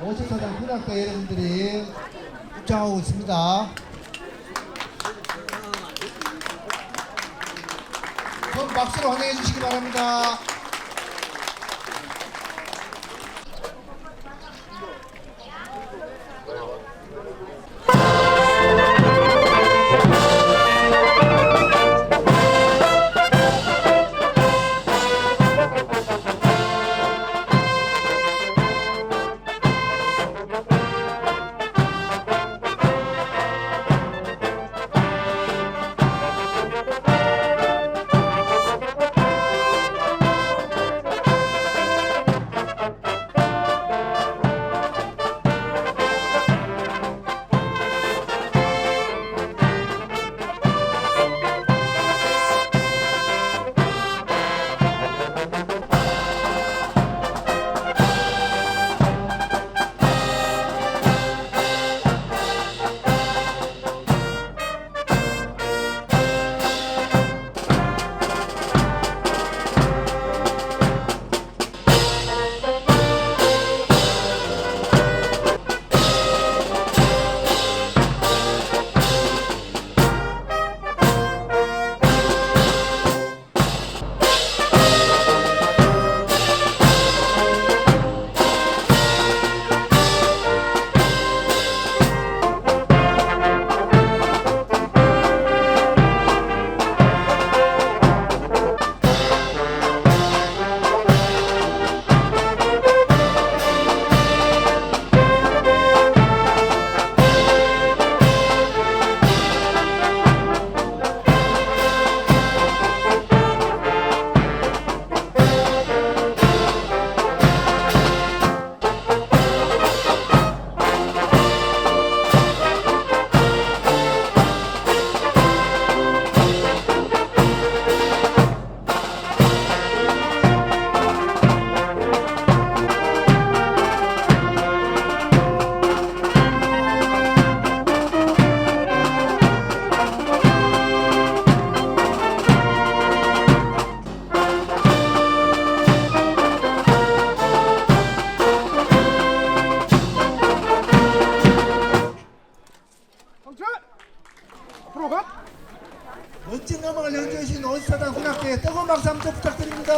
오십사단 군악대 여러분들이 입장하고 있습니다. 큰 박수로 환영해 주시기 바랍니다. 멋진 음악을 연주해 주신 오십사단 군악대에 뜨거운 박수 한번 부탁드립니다.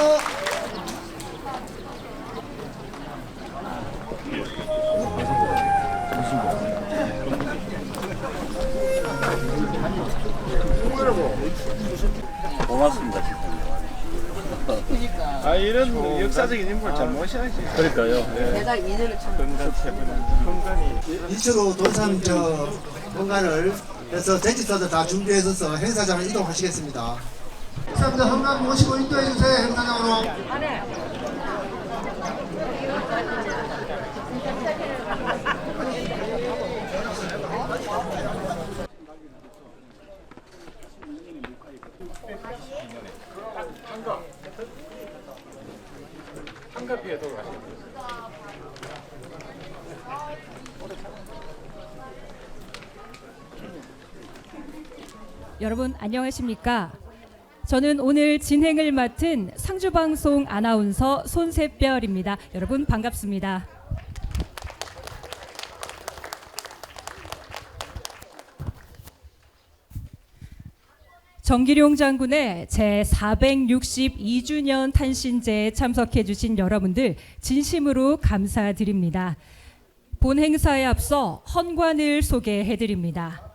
고맙습니다. 아 이런 역사적인 인물 잘 모셔야지. 그러니까요. 대략 2년을 참 건강이 이주로 도산 공간을 그래서 대집사들 다 준비해서 행사장을 이동하시겠습니다. 행사부터 한강 모시고 인도해 주세요. 행사장으로. 한가피에 돌아가시고. 여러분 안녕하십니까? 저는 오늘 진행을 맡은 상주방송 아나운서 손새별입니다. 여러분 반갑습니다. 정기룡 장군의 제462주년 탄신제에 참석해 주신 여러분들 진심으로 감사드립니다. 본 행사에 앞서 헌관을 소개해 드립니다.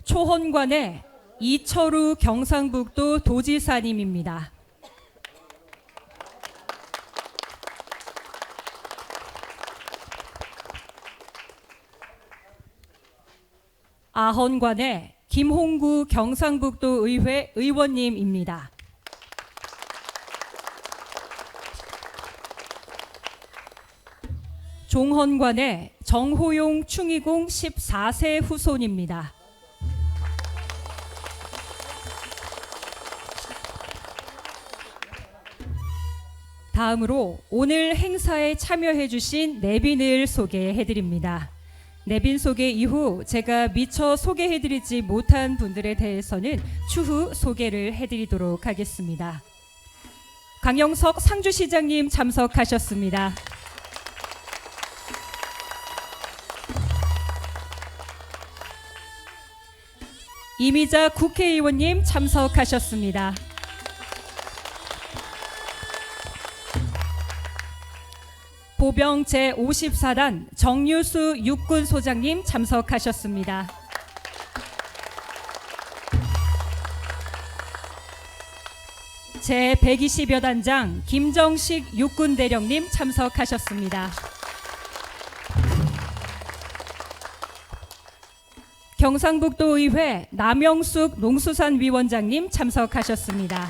초헌관의 이철우 경상북도 도지사님입니다. 아헌관의 김홍구 경상북도 의회 의원님입니다. 종헌관의 정호용 충의공 14세 후손입니다. 다음으로 오늘 행사에 참여해 주신 내빈을 소개해 드립니다. 내빈 소개 이후 제가 미처 소개해 드리지 못한 분들에 대해서는 추후 소개를 해 드리도록 하겠습니다. 강영석 상주시장님 참석하셨습니다. 이미자 국회의원님 참석하셨습니다. 보병 제54단 정유수 육군소장님 참석하셨습니다. 제120여 단장 김정식 육군대령님 참석하셨습니다. 경상북도의회 남영숙 농수산위원장님 참석하셨습니다.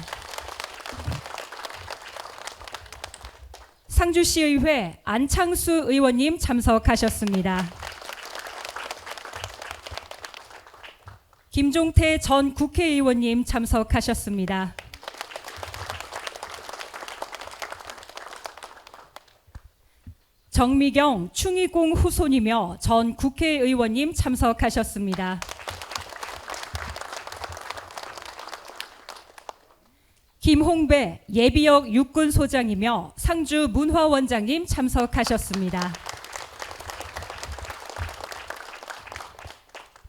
상주시의회 안창수 의원님 참석하셨습니다. 김종태 전 국회의원님 참석하셨습니다. 정미경 충의공 후손이며 전 국회의원님 참석하셨습니다. 김홍배 예비역 육군소장이며 상주 문화원장님 참석하셨습니다.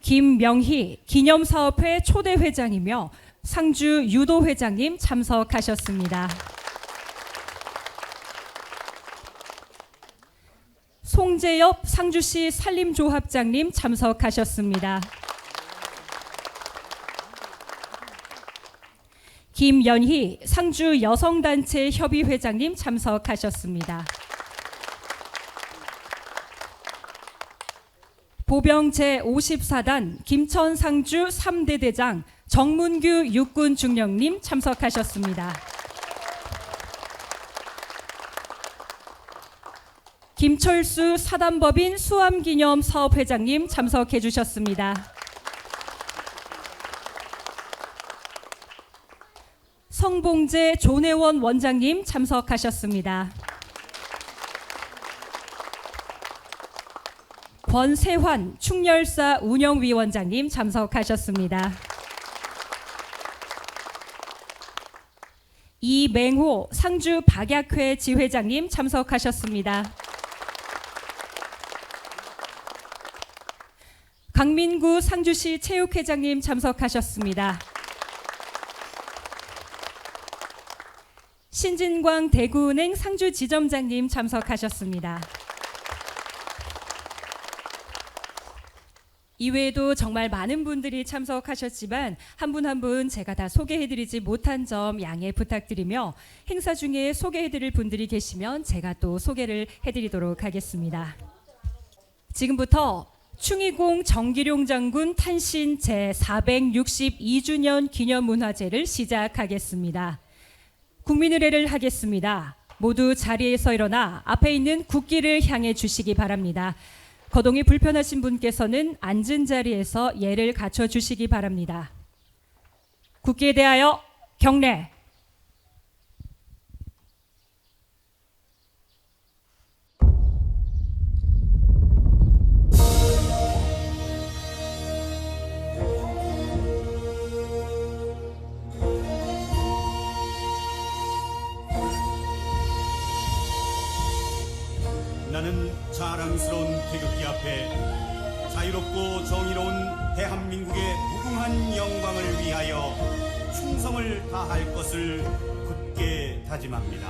김명희 기념사업회 초대회장이며 상주 유도회장님 참석하셨습니다. 송재엽 상주시 산림조합장님 참석하셨습니다. 김연희 상주 여성단체 협의회장님 참석하셨습니다. 보병 제54단 김천 상주 3대 대장 정문규 육군중령님 참석하셨습니다. 김철수 사단법인 수암기념 사업회장님 참석해 주셨습니다. 성봉재 조내원 원장님 참석하셨습니다. 권세환 충렬사 운영위원장님 참석하셨습니다. 이맹호 상주 박약회 지회장님 참석하셨습니다. 강민구 상주시 체육회장님 참석하셨습니다. 신진광 대구은행 상주 지점장님 참석하셨습니다. 이외에도 정말 많은 분들이 참석하셨지만 한 분 한 분 제가 다 소개해드리지 못한 점 양해 부탁드리며 행사 중에 소개해드릴 분들이 계시면 제가 또 소개를 해드리도록 하겠습니다. 지금부터 충의공 정기룡 장군 탄신 제462주년 기념문화제를 시작하겠습니다. 국민의례를 하겠습니다. 모두 자리에서 일어나 앞에 있는 국기를 향해 주시기 바랍니다. 거동이 불편하신 분께서는 앉은 자리에서 예를 갖춰 주시기 바랍니다. 국기에 대하여 경례. 나는 자랑스러운 태극기 앞에 자유롭고 정의로운 대한민국의 무궁한 영광을 위하여 충성을 다할 것을 굳게 다짐합니다.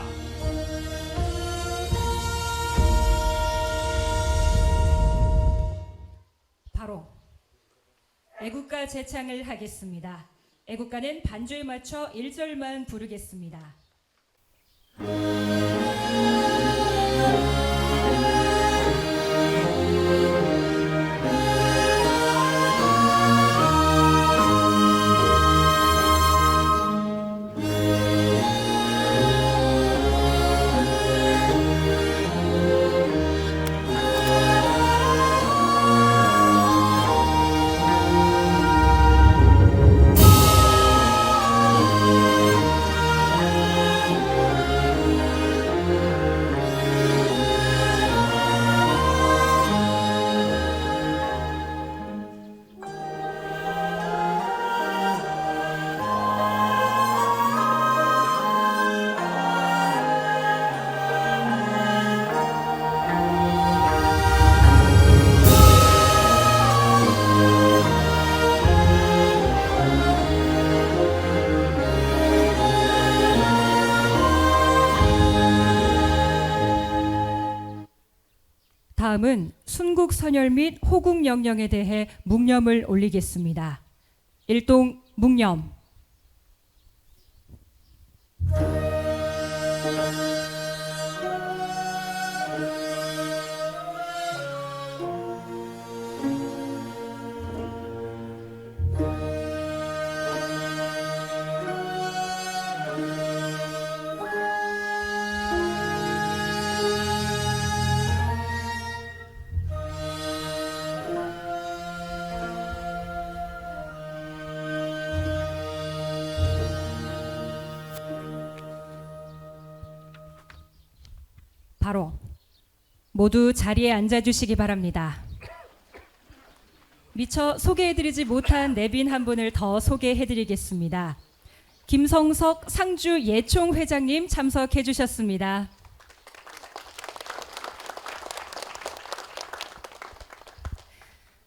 바로 애국가 제창을 하겠습니다. 애국가는 반주에 맞춰 1절만 부르겠습니다. 다음은 순국 선열 및 호국 영령에 대해 묵념을 올리겠습니다. 일동 묵념. 바로 모두 자리에 앉아주시기 바랍니다. 미처 소개해드리지 못한 내빈 한 분을 더 소개해드리겠습니다. 김성석 상주 예총 회장님 참석해 주셨습니다.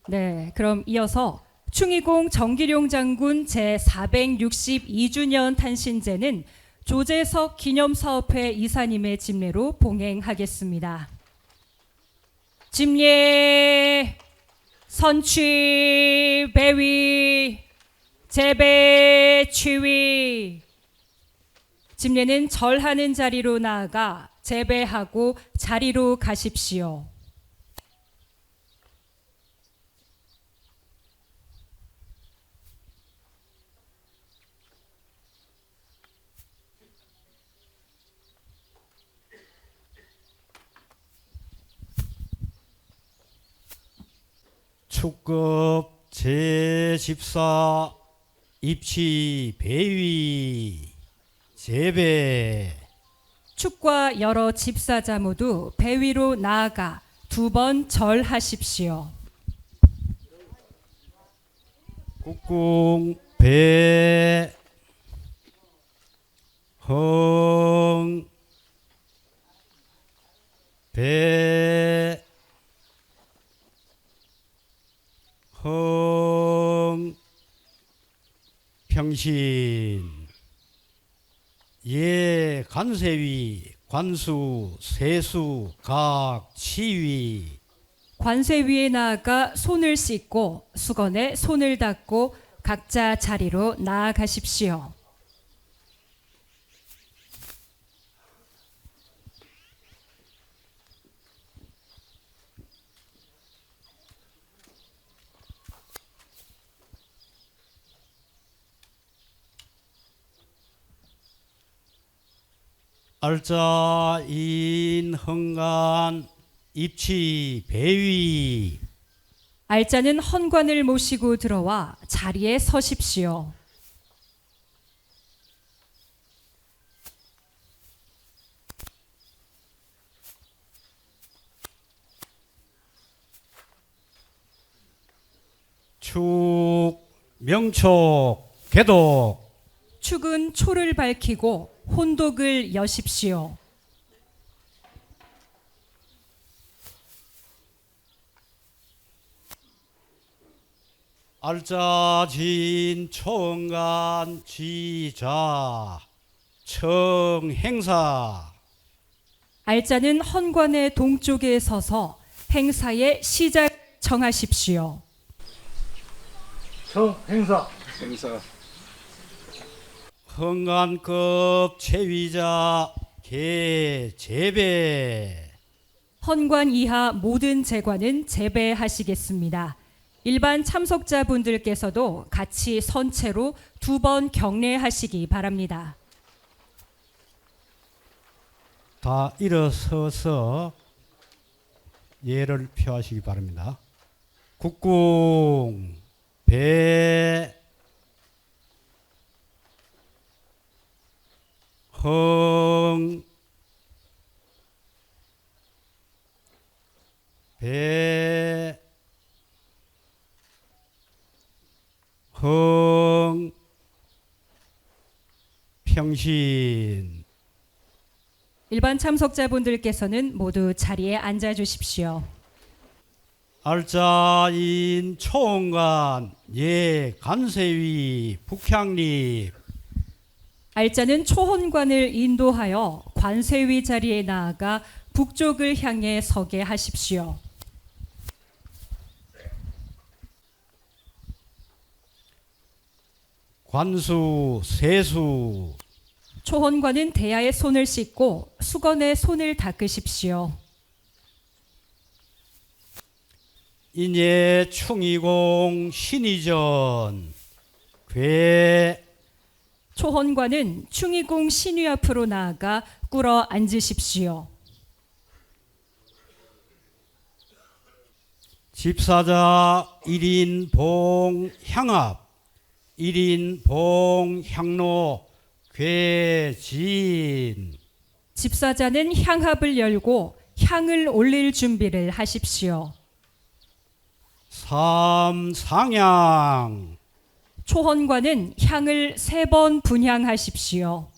네, 그럼 이어서 충의공 정기룡 장군 제462주년 탄신제는 조재석 기념사업회 이사님의 집례로 봉행하겠습니다. 집례 선취 배위 재배 취위. 집례는 절하는 자리로 나아가 재배하고 자리로 가십시오. 축급 제14 입시 배위 재배. 축과 여러 집사자 모두 배위로 나아가 2번 절하십시오. 국궁 배 흥 배 흥 평신 예 관세위 관수 세수 각 치위. 관세 위에 나아가 손을 씻고 수건에 손을 닦고 각자 자리로 나아가십시오. 알자 인흥간 입치 배위. 알자는 헌관을 모시고 들어와 자리에 서십시오. 축 명촉 개독. 축은 초를 밝히고 혼독을 여십시오. 알자진 청간 지자 청행사. 알자는 헌관의 동쪽에 서서 행사의 시작 정하십시오. 행사. 헌관급 체위자 개재배. 헌관 이하 모든 재관은 재배하시겠습니다. 일반 참석자분들께서도 같이 선체로 2번 경례하시기 바랍니다. 다 일어서서 예를 표하시기 바랍니다. 국궁 배 흥 배 흥 평신. 일반 참석자분들께서는 모두 자리에 앉아 주십시오. 알자인 총관 예 간세위 북향립. 알자는 초혼관을 인도하여 관세위 자리에 나아가 북쪽을 향해 서게 하십시오. 관수, 세수, 초혼관은 대야에 손을 씻고 수건에 손을 닦으십시오. 인예 충이공 신이전, 괴, 초혼관은 충이공 신위 앞으로 나아가 꿇어 앉으십시오. 집사자 1인 봉 향합, 1인 봉 향로, 괴진, 집사자는 향합을 열고 향을 올릴 준비를 하십시오. 삼상향, 초혼관은 향을 3번 분향하십시오.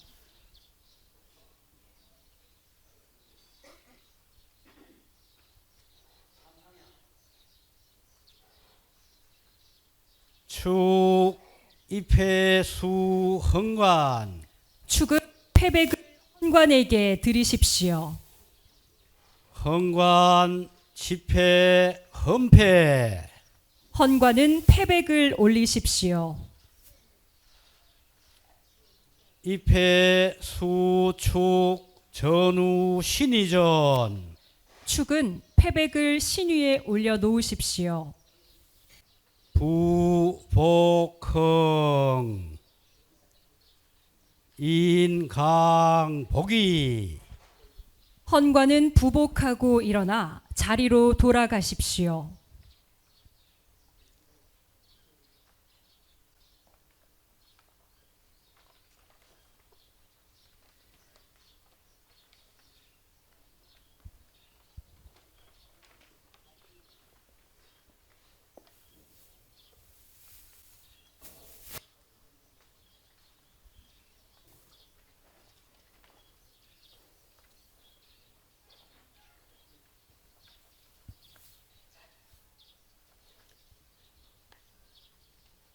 축, 입회수, 헌관, 축은 패백을 혼관에게 드리십시오. 헌관, 집회, 헌패, 헌관은 패백을 올리십시오. 입회, 수축, 전후, 신이전, 축은 패백을 신위에 올려 놓으십시오. 부복흥, 인강복이, 헌관은 부복하고 일어나 자리로 돌아가십시오.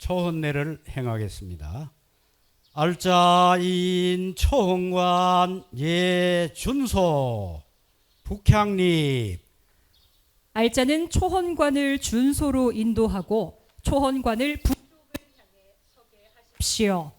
초헌례를 행하겠습니다. 알자인 초헌관 예준소 북향립, 알자는 초헌관을 준소로 인도하고 초헌관을 북쪽을 향해 서게 하십시오.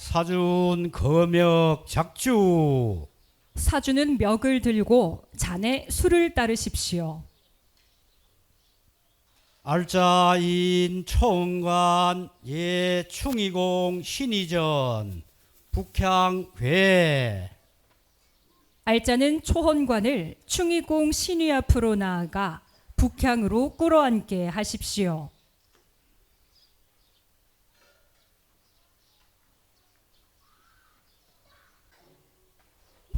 사준 거역 작주, 사주는 멱을 들고 잔에 술을 따르십시오. 알자인 초헌관 예충이공 신이전 북향괴, 알자는 초헌관을 충이공 신위 앞으로 나아가 북향으로 꿇어앉게 하십시오.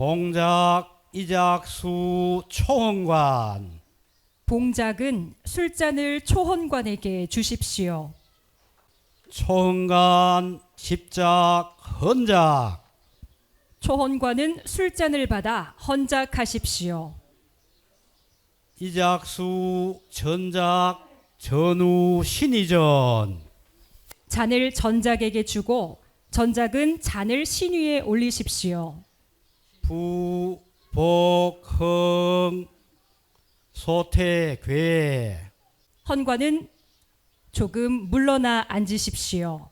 봉작 이작수 초헌관, 봉작은 술잔을 초헌관에게 주십시오. 초헌관 집작 헌작, 초헌관은 술잔을 받아 헌작하십시오. 이작수 전작 전후 신이전, 잔을 전작에게 주고 전작은 잔을 신위에 올리십시오. 부복흥 소태괴, 헌관은 조금 물러나 앉으십시오.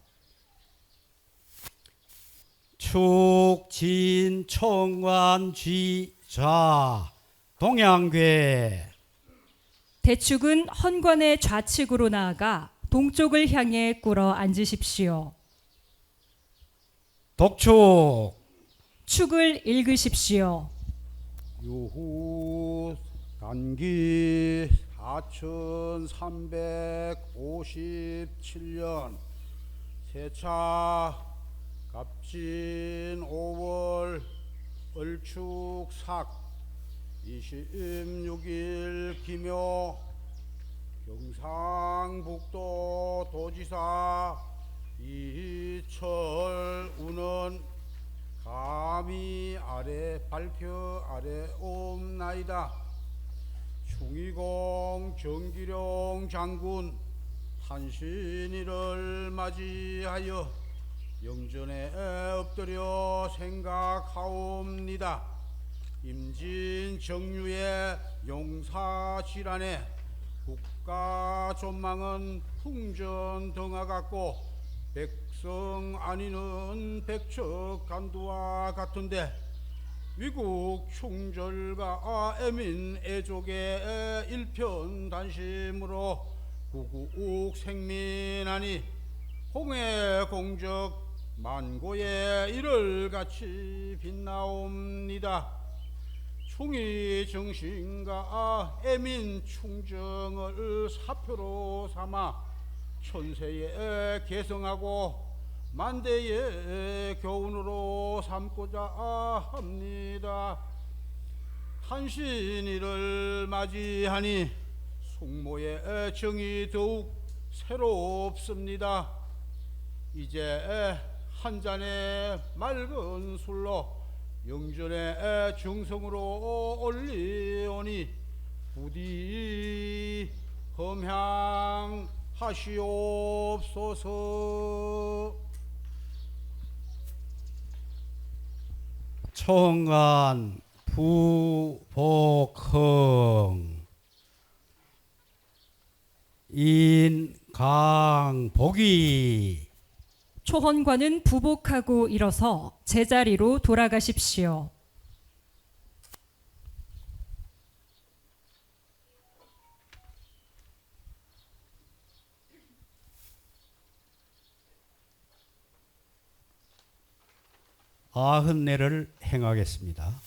축진 총관 쥐좌 동양괴, 대축은 헌관의 좌측으로 나아가 동쪽을 향해 꿇어 앉으십시오. 독축 축을 읽으십시오. 유후 단기 4357년 세차 갑진 5월 을축삭 26일 기묘 경상북도 도지사 이철우는 감히 아래 발표 아래 옴나이다. 충의공 정기룡 장군 탄신일을 맞이하여 영전에 엎드려 생각하옵니다. 임진 정류의 용사질환에 국가 존망은 풍전등화 같고 백성 안위는 백척간두와 같은데 위국 충절과 애민 애족의 일편단심으로 구국 생민하니 공의 공적 만고의 일을 같이 빛나옵니다. 충의 정신과 애민 충정을 사표로 삼아 천세에 계승하고 만대의 교훈으로 삼고자 합니다. 탄신일을 맞이하니 숙모의 정이 더욱 새롭습니다. 이제 한 잔의 맑은 술로 영전의 중성으로 올리오니 부디 검향하시옵소서. 청안 부복흥 인강복이 초헌관은 부복하고 일어서 제자리로 돌아가십시오. 아흔내를 행하겠습니다.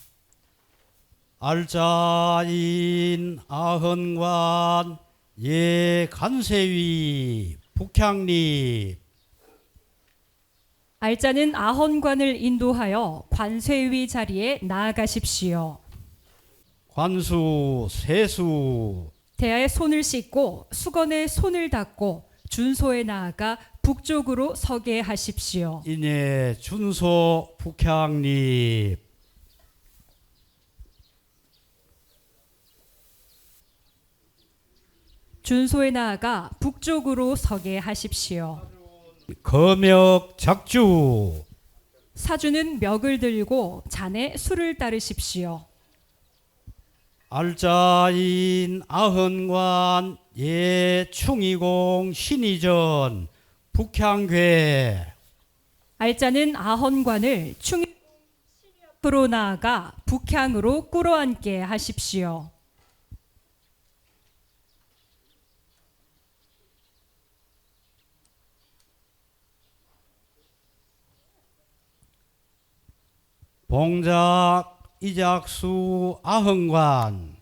알자인 아흔관 예간세위 북향리 알자는 아헌관을 인도하여 관세위 자리에 나아가십시오. 관수 세수 대야에 손을 씻고 수건에 손을 닦고 준소에 나아가 북쪽으로 서게 하십시오. 인예 준소 북향리 준소에 나아가 북쪽으로 서게 하십시오. 거역 작주 사주는 멱을 들고 잔에 술을 따르십시오. 알자인 아흔관 예충이공 신이전 북향괴 알자는 아헌관을 충 앞으로 나아가 북향으로 꿇어앉게 하십시오. 봉작 이작수 아흔관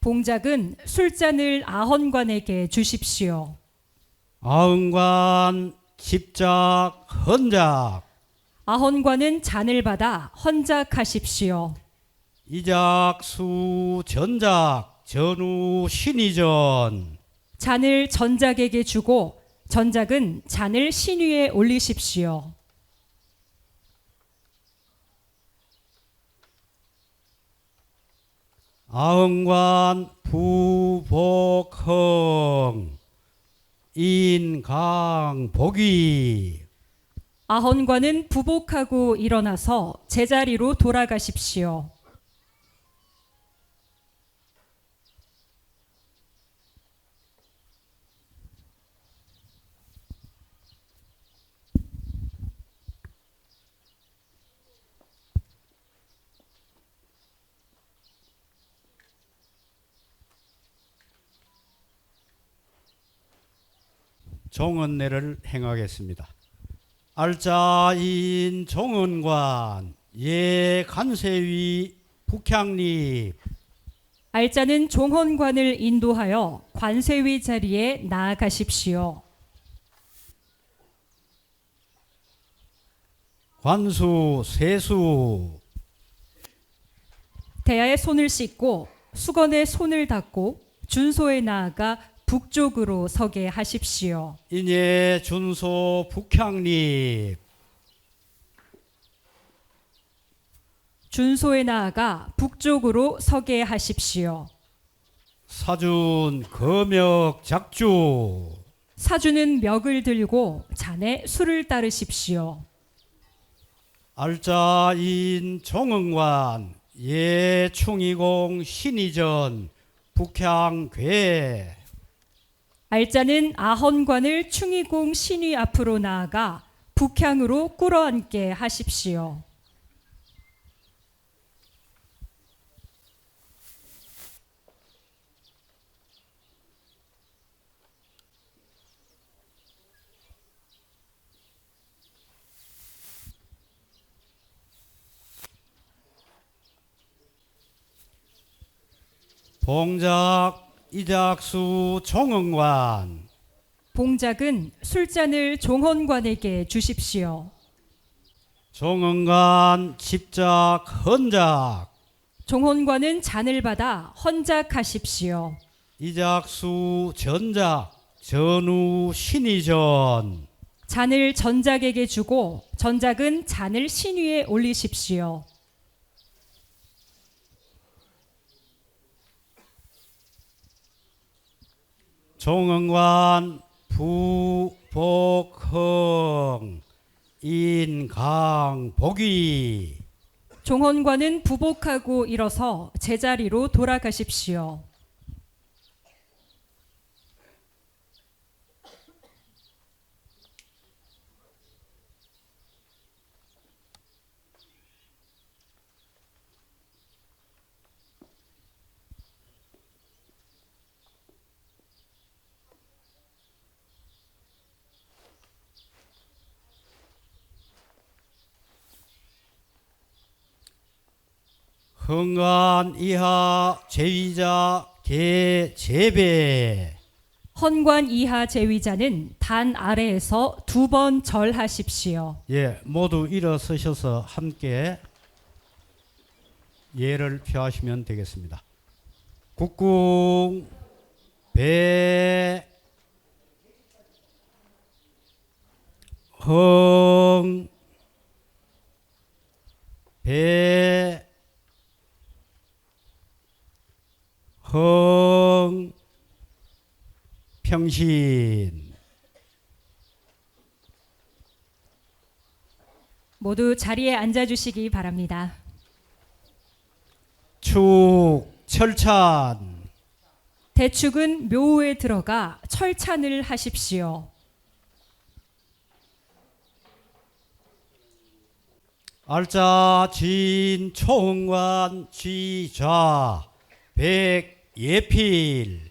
봉작은 술잔을 아헌관에게 주십시오. 아흔관 집작 헌작 아헌관은 잔을 받아 헌작하십시오. 이작수 전작 전후 신이전 잔을 전작에게 주고 전작은 잔을 신 위에 올리십시오. 아흔관 부복흥 인강복이 아헌관은 부복하고 일어나서 제자리로 돌아가십시오. 종언례를 행하겠습니다. 알자인 종언관 예간세위 북향리 알자는 종헌관을 인도하여 관세위 자리에 나아가십시오. 관수 세수 대야에 손을 씻고 수건에 손을 닦고 준소에 나아가 북쪽으로 서게 하십시오. 인예 준소 북향리 준소에 나아가 북쪽으로 서게 하십시오. 사준 거명 작주 사주는 멱을 들고 잔에 술을 따르십시오. 알자인 종응관 예충이공 신이전 북향괴 알자는 아헌관을 충이공 신위 앞으로 나아가 북향으로 꿇어앉게 하십시오. 봉작 이작수 종응관 봉작은 술잔을 종헌관에게 주십시오. 종응관 집작 헌작 종헌관은 잔을 받아 헌작하십시오. 이작수 전작 전후 신이전 잔을 전작에게 주고 전작은 잔을 신 위에 올리십시오. 종응관 부복흥 인강복위 종헌관은 부복하고 일어서 제자리로 돌아가십시오. 흥관 이하 제위자 개제배 헌관 이하 제위자는 단 아래에서 2번 절하십시오. 예, 모두 일어서셔서 함께 예를 표하시면 되겠습니다. 국궁 배 흥 배 흥 평신 모두 자리에 앉아주시기 바랍니다. 축 철찬 대축은 묘에 들어가 철찬을 하십시오. 알자 진 총관 쥐좌 백예필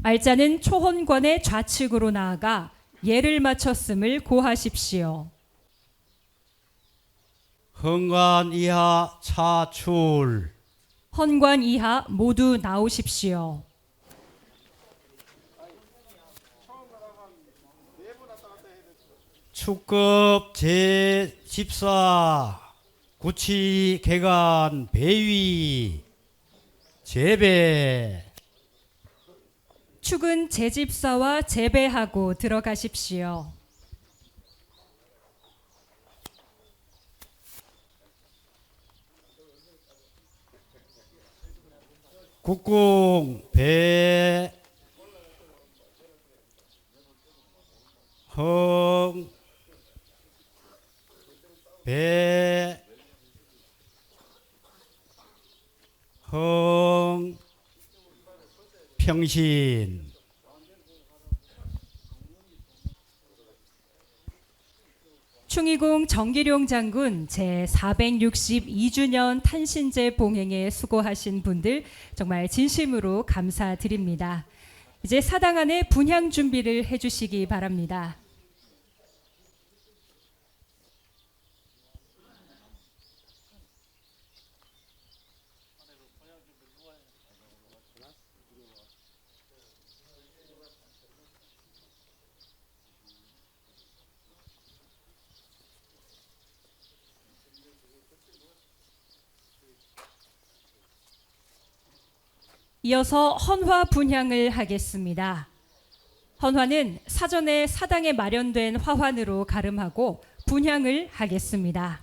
알자는 초헌관의 좌측으로 나아가 예를 마쳤음을 고하십시오. 흥관 이하 차출 헌관 이하 모두 나오십시오. 축급 제14 구치 개간 배위 재배 축은 제집사와 재배하고 들어가십시오. 국궁 배 흥 배 흥 평신 충이공 정기룡 장군 제462주년 탄신제 봉행에 수고하신 분들 정말 진심으로 감사드립니다. 이제 사당 안에 분향 준비를 해주시기 바랍니다. 이어서 헌화 분향을 하겠습니다. 헌화는 사전에 사당에 마련된 화환으로 가름하고 분향을 하겠습니다.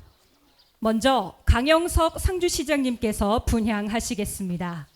먼저 강영석 상주시장님께서 분향하시겠습니다.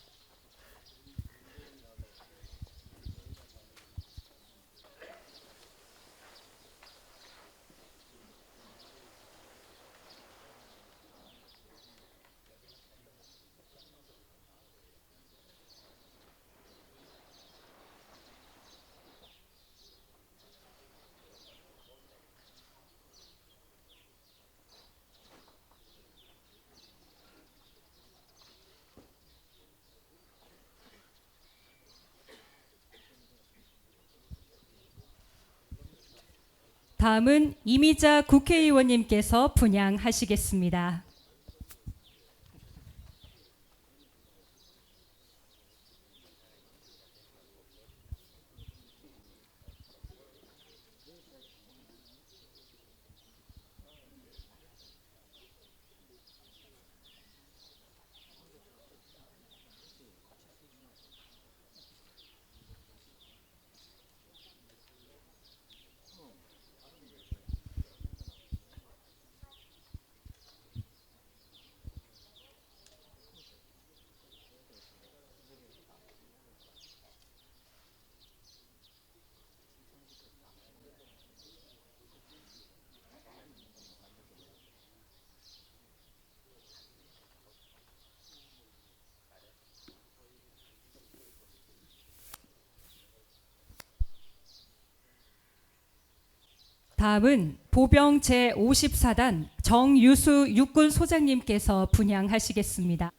다음은 이미자 국회의원님께서 분향하시겠습니다. 다음은 보병 제54단 정유수 육군소장님께서 분향하시겠습니다.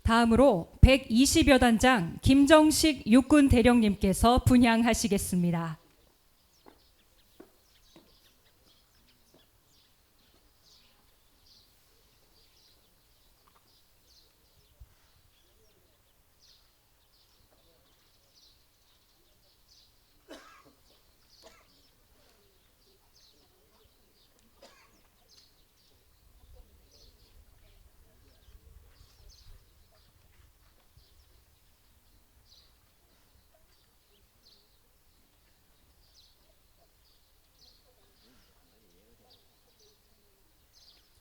다음으로 120여 단장 김정식 육군 대령님께서 분향하시겠습니다.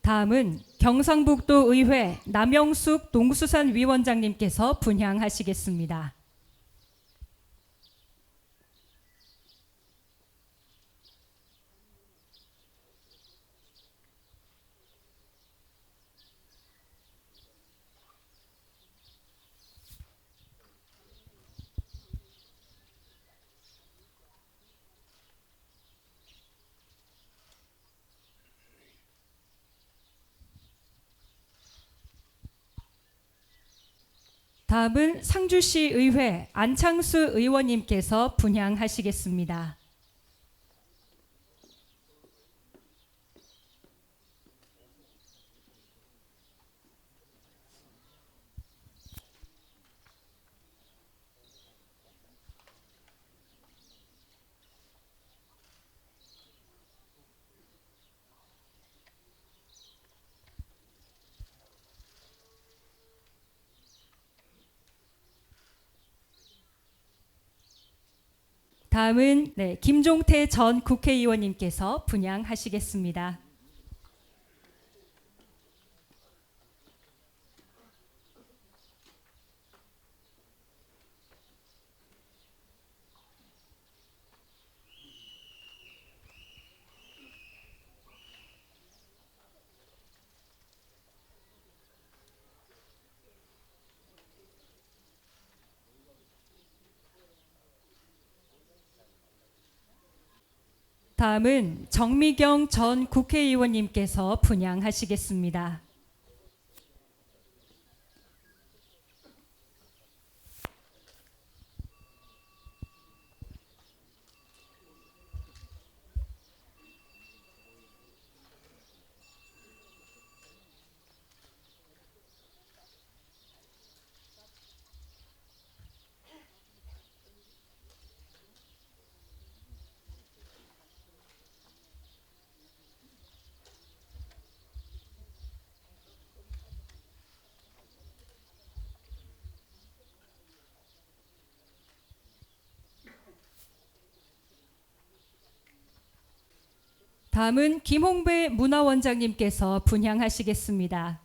다음은 경상북도 의회 남영숙 농수산 위원장님께서 분향하시겠습니다. 다음은 상주시 의회 안창수 의원님께서 분향하시겠습니다. 다음은 김종태 전 국회의원님께서 분향하시겠습니다. 다음은 정미경 전 국회의원님께서 분향하시겠습니다. 다음은 김홍배 문화원장님께서 분향하시겠습니다.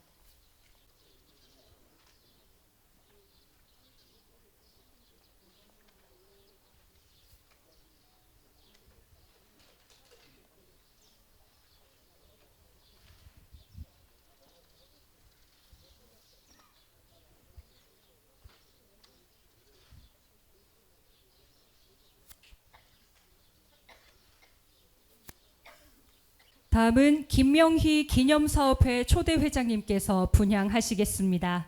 다음은 김명희 기념사업회 초대 회장님께서 분향하시겠습니다.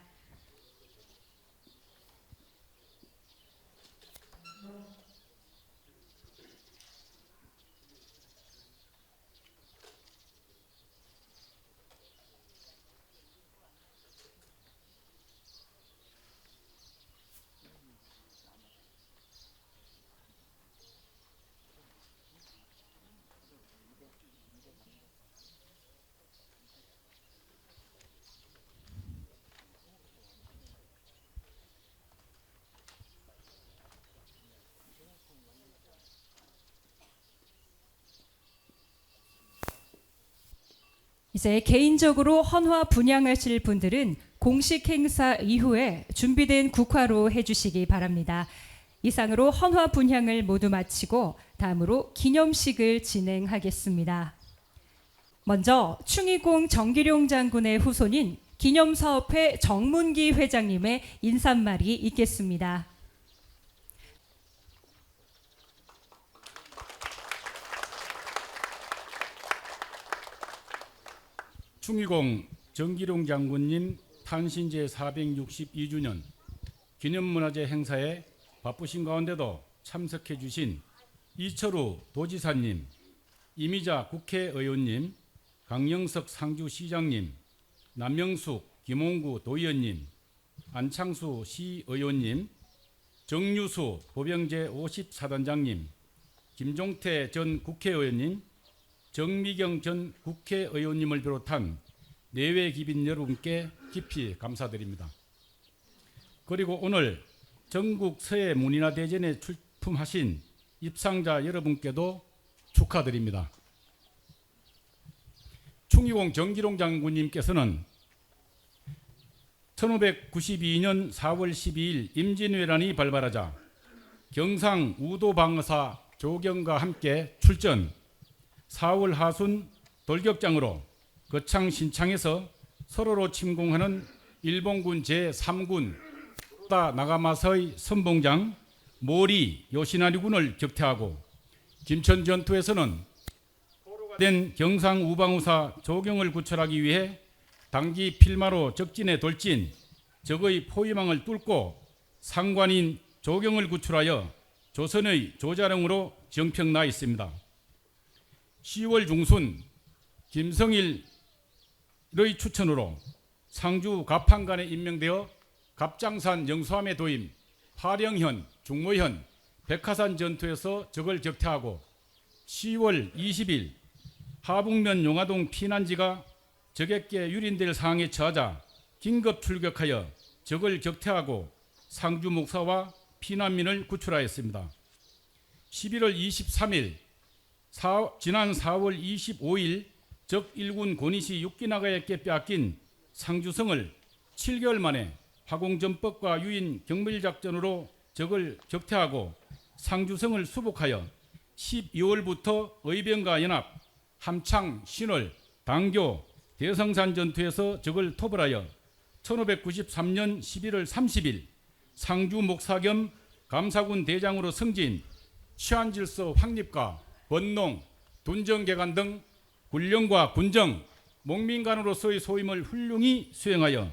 이제 개인적으로 헌화 분향하실 분들은 공식 행사 이후에 준비된 국화로 해주시기 바랍니다. 이상으로 헌화 분향을 모두 마치고 다음으로 기념식을 진행하겠습니다. 먼저 충의공 정기룡 장군의 후손인 기념사업회 정문기 회장님의 인사말이 있겠습니다. 충의공 정기룡 장군님 탄신제 462주년 기념문화재 행사에 바쁘신 가운데도 참석해 주신 이철우 도지사님, 이미자 국회의원님, 강영석 상주시장님, 남명숙 김홍구 도의원님, 안창수 시의원님, 정유수 보병제 54단장님, 김종태 전 국회의원님, 정미경 전 국회의원님을 비롯한 내외 기빈 여러분께 깊이 감사드립니다. 그리고 오늘 전국 서해 문인화 대전에 출품하신 입상자 여러분께도 축하드립니다. 충의공 정기룡 장군님께서는 1592년 4월 12일 임진왜란이 발발하자 경상 우도방어사 조경과 함께 출전, 4월 하순 돌격장으로 거창 신창에서 서로로 침공하는 일본군 제3군 나가마서의 선봉장 모리 요시나리군을 격퇴하고 김천 전투에서는 포로가 된 경상 우방우사 조경을 구출하기 위해 당기 필마로 적진에 돌진, 적의 포위망을 뚫고 상관인 조경을 구출하여 조선의 조자룡으로 정평나 있습니다. 10월 중순 김성일의 추천으로 상주 갑판관에 임명되어 갑장산 영수함에 도임, 화령현, 중모현, 백화산 전투에서 적을 격퇴하고 10월 20일 하북면 용화동 피난지가 적에게 유린될 상황에 처하자 긴급 출격하여 적을 격퇴하고 상주 목사와 피난민을 구출하였습니다. 11월 23일 지난 4월 25일 적 1군 고니시 육기나가에게 빼앗긴 상주성을 7개월 만에 화공전법과 유인 경밀작전으로 적을 격퇴하고 상주성을 수복하여 12월부터 의병과 연합, 함창, 신월, 당교, 대성산 전투에서 적을 토벌하여 1593년 11월 30일 상주 목사 겸 감사군 대장으로 승진, 치안질서 확립과 번농, 둔정개간 등 군령과 군정, 목민관으로서의 소임을 훌륭히 수행하여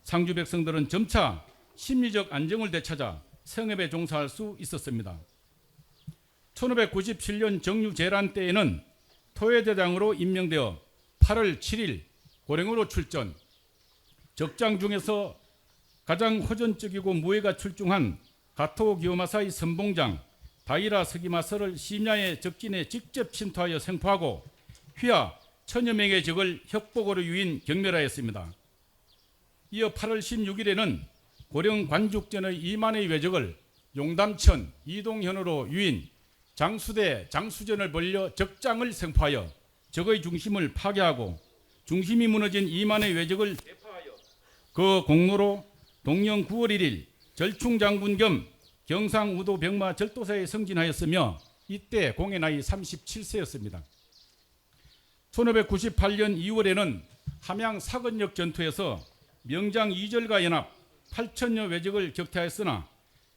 상주 백성들은 점차 심리적 안정을 되찾아 성업에 종사할 수 있었습니다. 1597년 정유재란 때에는 토해대장으로 임명되어 8월 7일 고령으로 출전, 적장 중에서 가장 호전적이고 무예가 출중한 가토 기요마사의 선봉장 다이라 서기마서를 심야의 적진에 직접 침투하여 생포하고 휘하 천여 명의 적을 협복으로 유인 경멸하였습니다. 이어 8월 16일에는 고령 관죽전의 2만의 외적을 용담천, 이동현으로 유인, 장수대, 장수전을 벌려 적장을 생포하여 적의 중심을 파괴하고 중심이 무너진 이만의 외적을 대파하여 그 공로로 동령 9월 1일 절충장군 겸 경상우도 병마 절도사에 승진하였으며 이때 공의 나이 37세였습니다. 1598년 2월에는 함양 사건역 전투에서 명장 이절과 연합 8천여 외적을 격퇴하였으나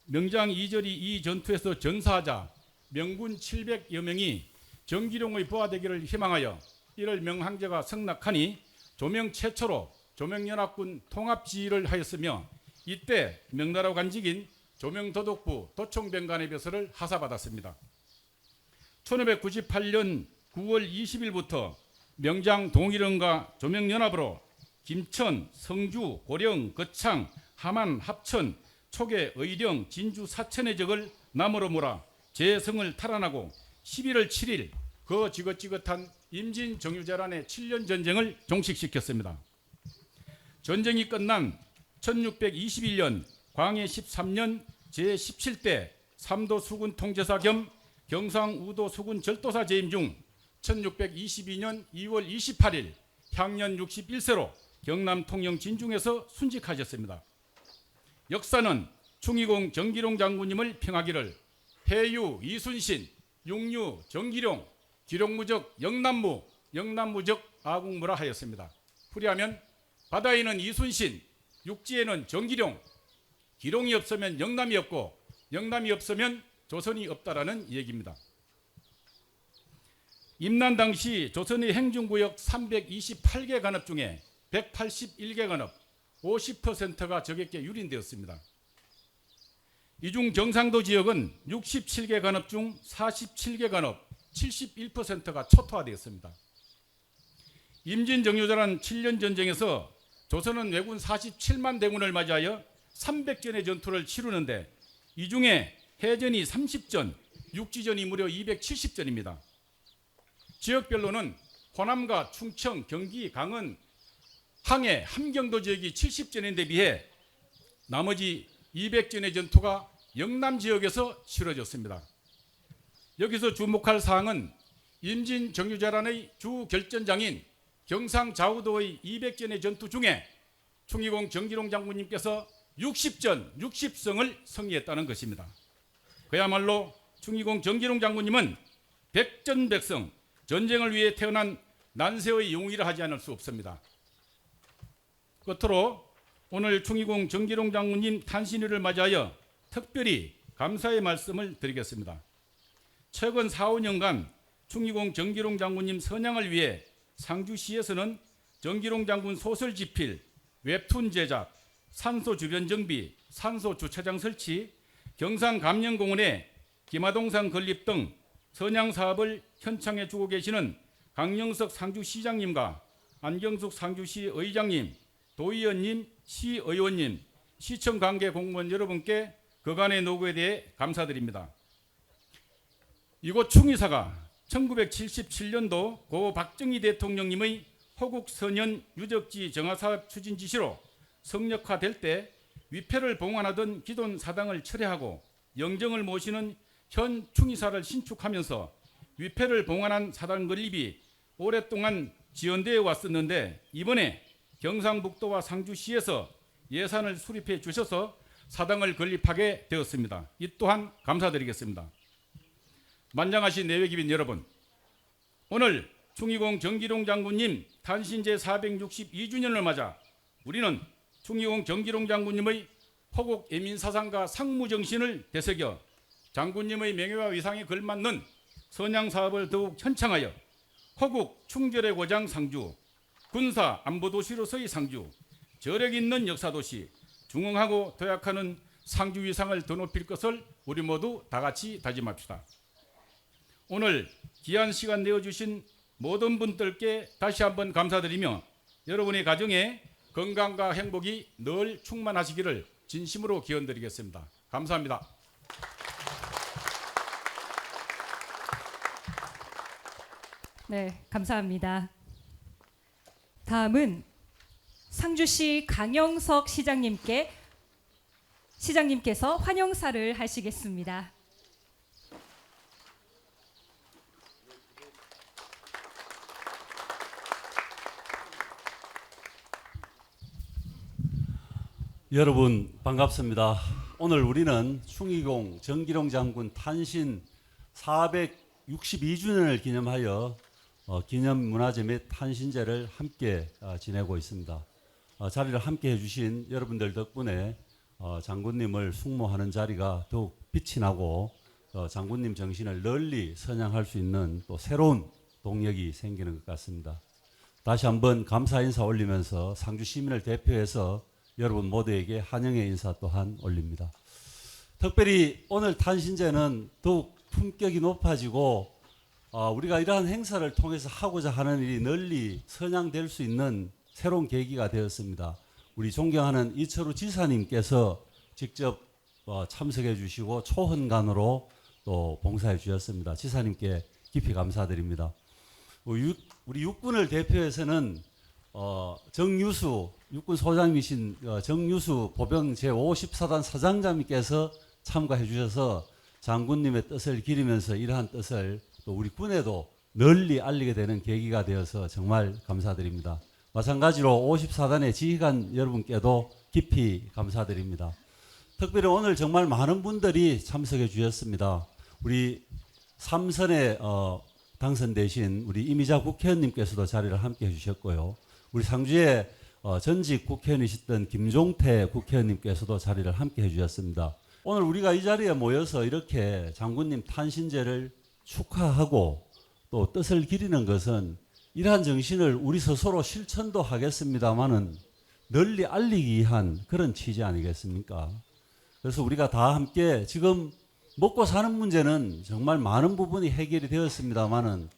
명장 이절이 이 전투에서 전사하자 명군 700여 명이 정기룡의 부하되기를 희망하여 이를 명항제가 성낙하니 조명 최초로 조명연합군 통합지휘를 하였으며 이때 명나라 관직인 조명도독부 도총병관의 벼슬을 하사받았습니다. 1598년 9월 20일부터 명장 동일원과 조명연합으로 김천, 성주, 고령, 거창, 함안, 합천, 초계, 의령, 진주, 사천의 적을 남으로 몰아 제성을 탈환하고 11월 7일 그 지긋지긋한 임진정유재란의 7년 전쟁을 종식시켰습니다. 전쟁이 끝난 1621년 광해 13년 제17대 삼도 수군 통제사 겸 경상우도 수군 절도사 재임 중 1622년 2월 28일 향년 61세로 경남 통영 진중에서 순직하셨습니다. 역사는 충의공 정기룡 장군님을 평하기를 해유 이순신, 육류 정기룡, 기룡무적 영남무, 영남무적 아궁무라 하였습니다. 풀이하면 바다에는 이순신, 육지에는 정기룡, 기룡이 없으면 영남이 없고 영남이 없으면 조선이 없다라는 얘기입니다. 임난 당시 조선의 행정구역 328개 관업 중에 181개 관업 50%가 적에게 유린되었습니다. 이 중 경상도 지역은 67개 관업 중 47개 관업 71%가 초토화되었습니다. 임진정유재란 7년 전쟁에서 조선은 왜군 47만 대군을 맞이하여 300전의 전투를 치르는데 이 중에 해전이 30전, 육지전이 무려 270전입니다. 지역별로는 호남과 충청, 경기, 강원, 항해, 함경도 지역이 70전인데 비해 나머지 200전의 전투가 영남 지역에서 치러졌습니다. 여기서 주목할 사항은 임진정유재란의 주 결전장인 경상좌우도의 200전의 전투 중에 충의공 정기룡 장군님께서 60전 60성을 성리했다는 것입니다. 그야말로 충의공 정기룡 장군님은 백전백성 전쟁을 위해 태어난 난세의 영웅이라 하지 않을 수 없습니다. 끝으로 오늘 충의공 정기룡 장군님 탄신일을 맞이하여 특별히 감사의 말씀을 드리겠습니다. 최근 4, 5년간 충의공 정기룡 장군님 선양을 위해 상주시에서는 정기룡 장군 소설 집필, 웹툰 제작, 산소 주변 정비, 산소 주차장 설치, 경상 감령공원에 김하동산 건립 등 선양 사업을 현창해 주고 계시는 강영석 상주시장님과 안경숙 상주시 의장님, 도의원님, 시의원님, 시청 관계 공무원 여러분께 그간의 노고에 대해 감사드립니다. 이곳 충의사가 1977년도 고 박정희 대통령님의 호국선연 유적지 정화사업 추진 지시로 성역화될 때 위패를 봉안하던 기존 사당을 철회하고 영정을 모시는 현 충의사를 신축하면서 위패를 봉안한 사당 건립이 오랫동안 지연되어 왔었는데 이번에 경상북도와 상주시에서 예산을 수립해 주셔서 사당을 건립하게 되었습니다. 이 또한 감사드리겠습니다. 만장하신 내외기빈 여러분, 오늘 충의공 정기룡 장군님 탄신 제462주년을 맞아 우리는 충의공 정기룡 장군님의 호국 애민사상과 상무정신을 되새겨 장군님의 명예와 위상에 걸맞는 선양사업을 더욱 현창하여 호국 충절의 고장 상주, 군사 안보도시로서의 상주, 저력 있는 역사도시, 중흥하고 도약하는 상주 위상을 더 높일 것을 우리 모두 다 같이 다짐합시다. 오늘 귀한 시간 내어주신 모든 분들께 다시 한번 감사드리며 여러분의 가정에 건강과 행복이 늘 충만하시기를 진심으로 기원드리겠습니다. 감사합니다. 네, 감사합니다. 다음은 상주시 강영석 시장님께서 환영사를 하시겠습니다. 여러분 반갑습니다. 오늘 우리는 충의공 정기룡 장군 탄신 462주년을 기념하여 기념문화재 및 탄신제를 함께 지내고 있습니다. 자리를 함께 해주신 여러분들 덕분에 장군님을 숭모하는 자리가 더욱 빛이 나고 장군님 정신을 널리 선양할 수 있는 또 새로운 동력이 생기는 것 같습니다. 다시 한번 감사 인사 올리면서 상주 시민을 대표해서 여러분 모두에게 환영의 인사 또한 올립니다. 특별히 오늘 탄신제는 더욱 품격이 높아지고 우리가 이러한 행사를 통해서 하고자 하는 일이 널리 선양될 수 있는 새로운 계기가 되었습니다. 우리 존경하는 이철우 지사님께서 직접 참석해 주시고 초헌간으로 또 봉사해 주셨습니다. 지사님께 깊이 감사드립니다. 우리 육군을 대표해서는 정유수 육군 소장이신 정유수 보병 제54단 사장장님께서 참가해 주셔서 장군님의 뜻을 기리면서 이러한 뜻을 또 우리 군에도 널리 알리게 되는 계기가 되어서 정말 감사드립니다. 마찬가지로 54단의 지휘관 여러분께도 깊이 감사드립니다. 특별히 오늘 정말 많은 분들이 참석해 주셨습니다. 우리 3선에 당선되신 우리 이미자 국회의원님께서도 자리를 함께 해주셨고요. 우리 상주에 전직 국회의원이셨던 김종태 국회의원님께서도 자리를 함께 해주셨습니다. 오늘 우리가 이 자리에 모여서 이렇게 장군님 탄신제를 축하하고 또 뜻을 기리는 것은 이러한 정신을 우리 스스로 실천도 하겠습니다마는 널리 알리기 위한 그런 취지 아니겠습니까? 그래서 우리가 다 함께 지금 먹고 사는 문제는 정말 많은 부분이 해결이 되었습니다마는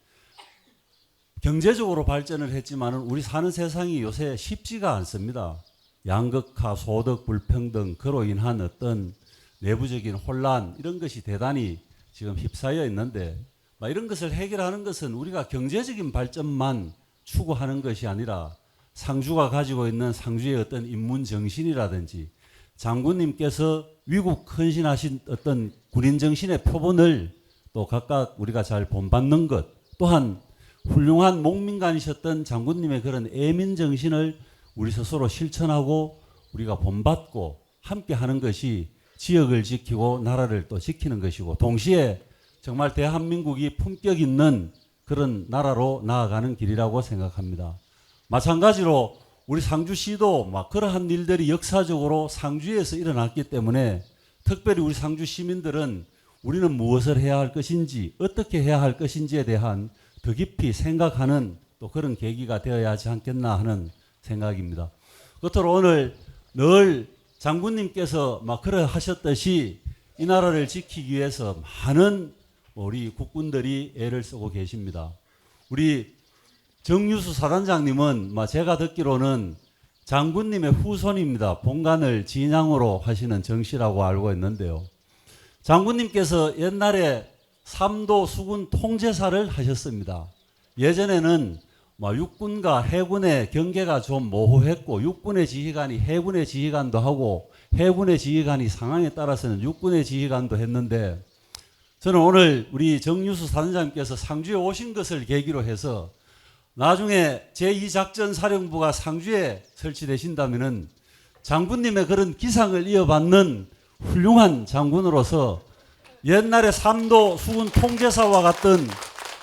경제적으로 발전을 했지만은 우리 사는 세상이 요새 쉽지가 않습니다. 양극화, 소득 불평등, 그로 인한 어떤 내부적인 혼란 이런 것이 대단히 지금 휩싸여 있는데 이런 것을 해결하는 것은 우리가 경제적인 발전만 추구하는 것이 아니라 상주가 가지고 있는 상주의 어떤 인문 정신이라든지 장군님께서 위국 헌신하신 어떤 군인 정신의 표본을 또 각각 우리가 잘 본받는 것 또한 훌륭한 목민관이셨던 장군님의 그런 애민 정신을 우리 스스로 실천하고 우리가 본받고 함께 하는 것이 지역을 지키고 나라를 또 지키는 것이고 동시에 정말 대한민국이 품격 있는 그런 나라로 나아가는 길이라고 생각합니다. 마찬가지로 우리 상주시도 그러한 일들이 역사적으로 상주에서 일어났기 때문에 특별히 우리 상주 시민들은 우리는 무엇을 해야 할 것인지 어떻게 해야 할 것인지에 대한 더 깊이 생각하는 또 그런 계기가 되어야 하지 않겠나 하는 생각입니다. 끝으로 오늘 늘 장군님께서 그러하셨듯이 이 나라를 지키기 위해서 많은 우리 국군들이 애를 쓰고 계십니다. 우리 정유수 사단장님은 제가 듣기로는 장군님의 후손입니다. 본관을 진양으로 하시는 정씨라고 알고 있는데요. 장군님께서 옛날에 삼도 수군 통제사를 하셨습니다. 예전에는 육군과 해군의 경계가 좀 모호했고 육군의 지휘관이 해군의 지휘관도 하고 해군의 지휘관이 상황에 따라서는 육군의 지휘관도 했는데 저는 오늘 우리 정유수 사단장님께서 상주에 오신 것을 계기로 해서 나중에 제2작전사령부가 상주에 설치되신다면은 장군님의 그런 기상을 이어받는 훌륭한 장군으로서 옛날에 삼도 수군 통제사와 같은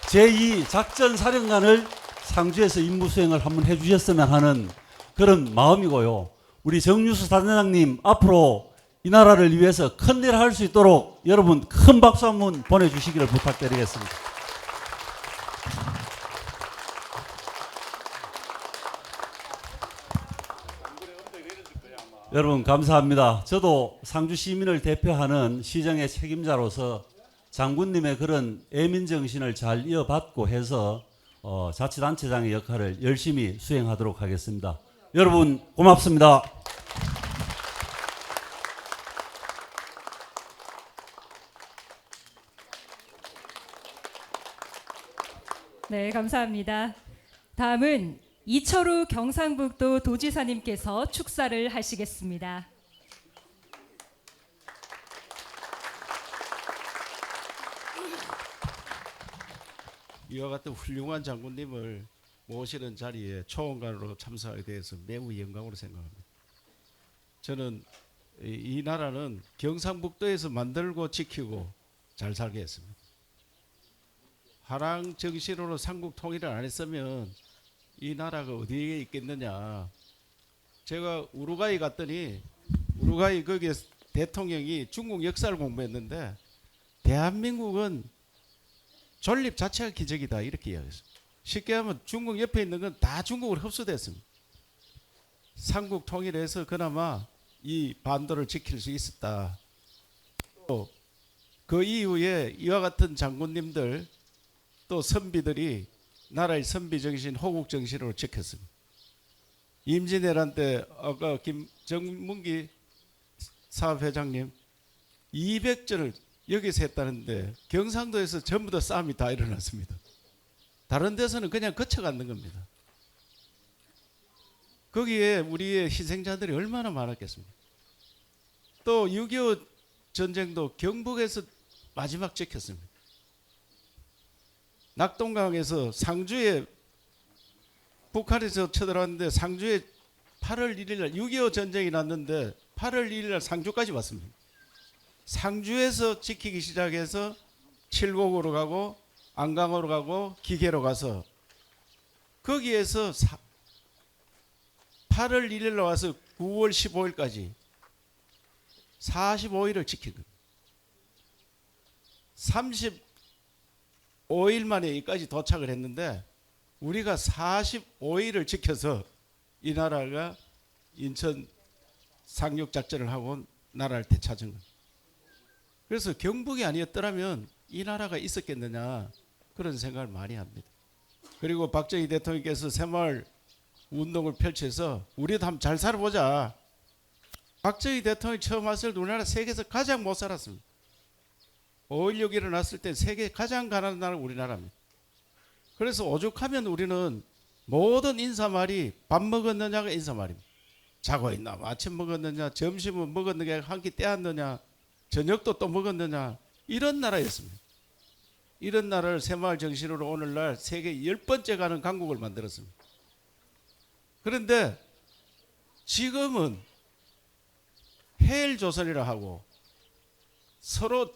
제2작전사령관을 상주에서 임무 수행을 한번 해주셨으면 하는 그런 마음이고요. 우리 정유수 사단장님 앞으로 이 나라를 위해서 큰일 할 수 있도록 여러분 큰 박수 한번 보내주시기를 부탁드리겠습니다. 여러분 감사합니다. 저도 상주 시민을 대표하는 시정의 책임자로서 장군님의 그런 애민정신을 잘 이어받고 해서 자치단체장의 역할을 열심히 수행하도록 하겠습니다. 여러분 고맙습니다. 네, 감사합니다. 다음은 이철우 경상북도 도지사님께서 축사를 하시겠습니다. 이와 같은 훌륭한 장군님을 모시는 자리에 초원관으로 참석하게 되어서 매우 영광으로 생각합니다. 저는 이 나라는 경상북도에서 만들고 지키고 잘 살게 했습니다. 화랑 정신으로 삼국 통일을 안 했으면 이 나라가 어디에 있겠느냐. 제가 우루과이 갔더니 우루과이 거기에 대통령이 중국 역사를 공부했는데 대한민국은 존립 자체가 기적이다 이렇게 이야기했습니다. 쉽게 하면 중국 옆에 있는 건 다 중국으로 흡수됐습니다. 삼국 통일에서 그나마 이 반도를 지킬 수 있었다. 또 그 이후에 이와 같은 장군님들 또 선비들이 나라의 선비 정신, 호국 정신으로 지켰습니다. 임진왜란 때 아까 정문기 사업회장님 200전을 여기서 했다는데 경상도에서 전부 다 싸움이 다 일어났습니다. 다른 데서는 그냥 거쳐가는 겁니다. 거기에 우리의 희생자들이 얼마나 많았겠습니까? 또 6.25 전쟁도 경북에서 마지막 지켰습니다. 낙동강에서 상주에 북한에서 쳐들어왔는데 상주에 8월 1일 날 6.25 전쟁이 났는데 8월 1일 날 상주까지 왔습니다. 상주에서 지키기 시작해서 칠곡으로 가고 안강으로 가고 기계로 가서 거기에서 8월 1일 날 와서 9월 15일까지 45일을 지킨 겁니다. 35일 만에 여기까지 도착을 했는데 우리가 45일을 지켜서 이 나라가 인천 상륙작전을 하고 나라를 되찾은 겁니다. 그래서 경북이 아니었더라면 이 나라가 있었겠느냐 그런 생각을 많이 합니다. 그리고 박정희 대통령께서 새마을 운동을 펼쳐서 우리도 한번 잘 살아보자. 박정희 대통령이 처음 왔을 때 우리나라 세계에서 가장 못 살았습니다. 5.16 일어났을 때 세계 가장 가난한 나라가 우리나라입니다. 그래서 오죽하면 우리는 모든 인사말이 밥 먹었느냐가 인사말입니다. 자고 있나, 아침 먹었느냐, 점심은 먹었느냐, 한 끼 떼었느냐, 저녁도 또 먹었느냐 이런 나라였습니다. 이런 나라를 새마을 정신으로 오늘날 세계 10번째 가는 강국을 만들었습니다. 그런데 지금은 해일조선이라 하고 서로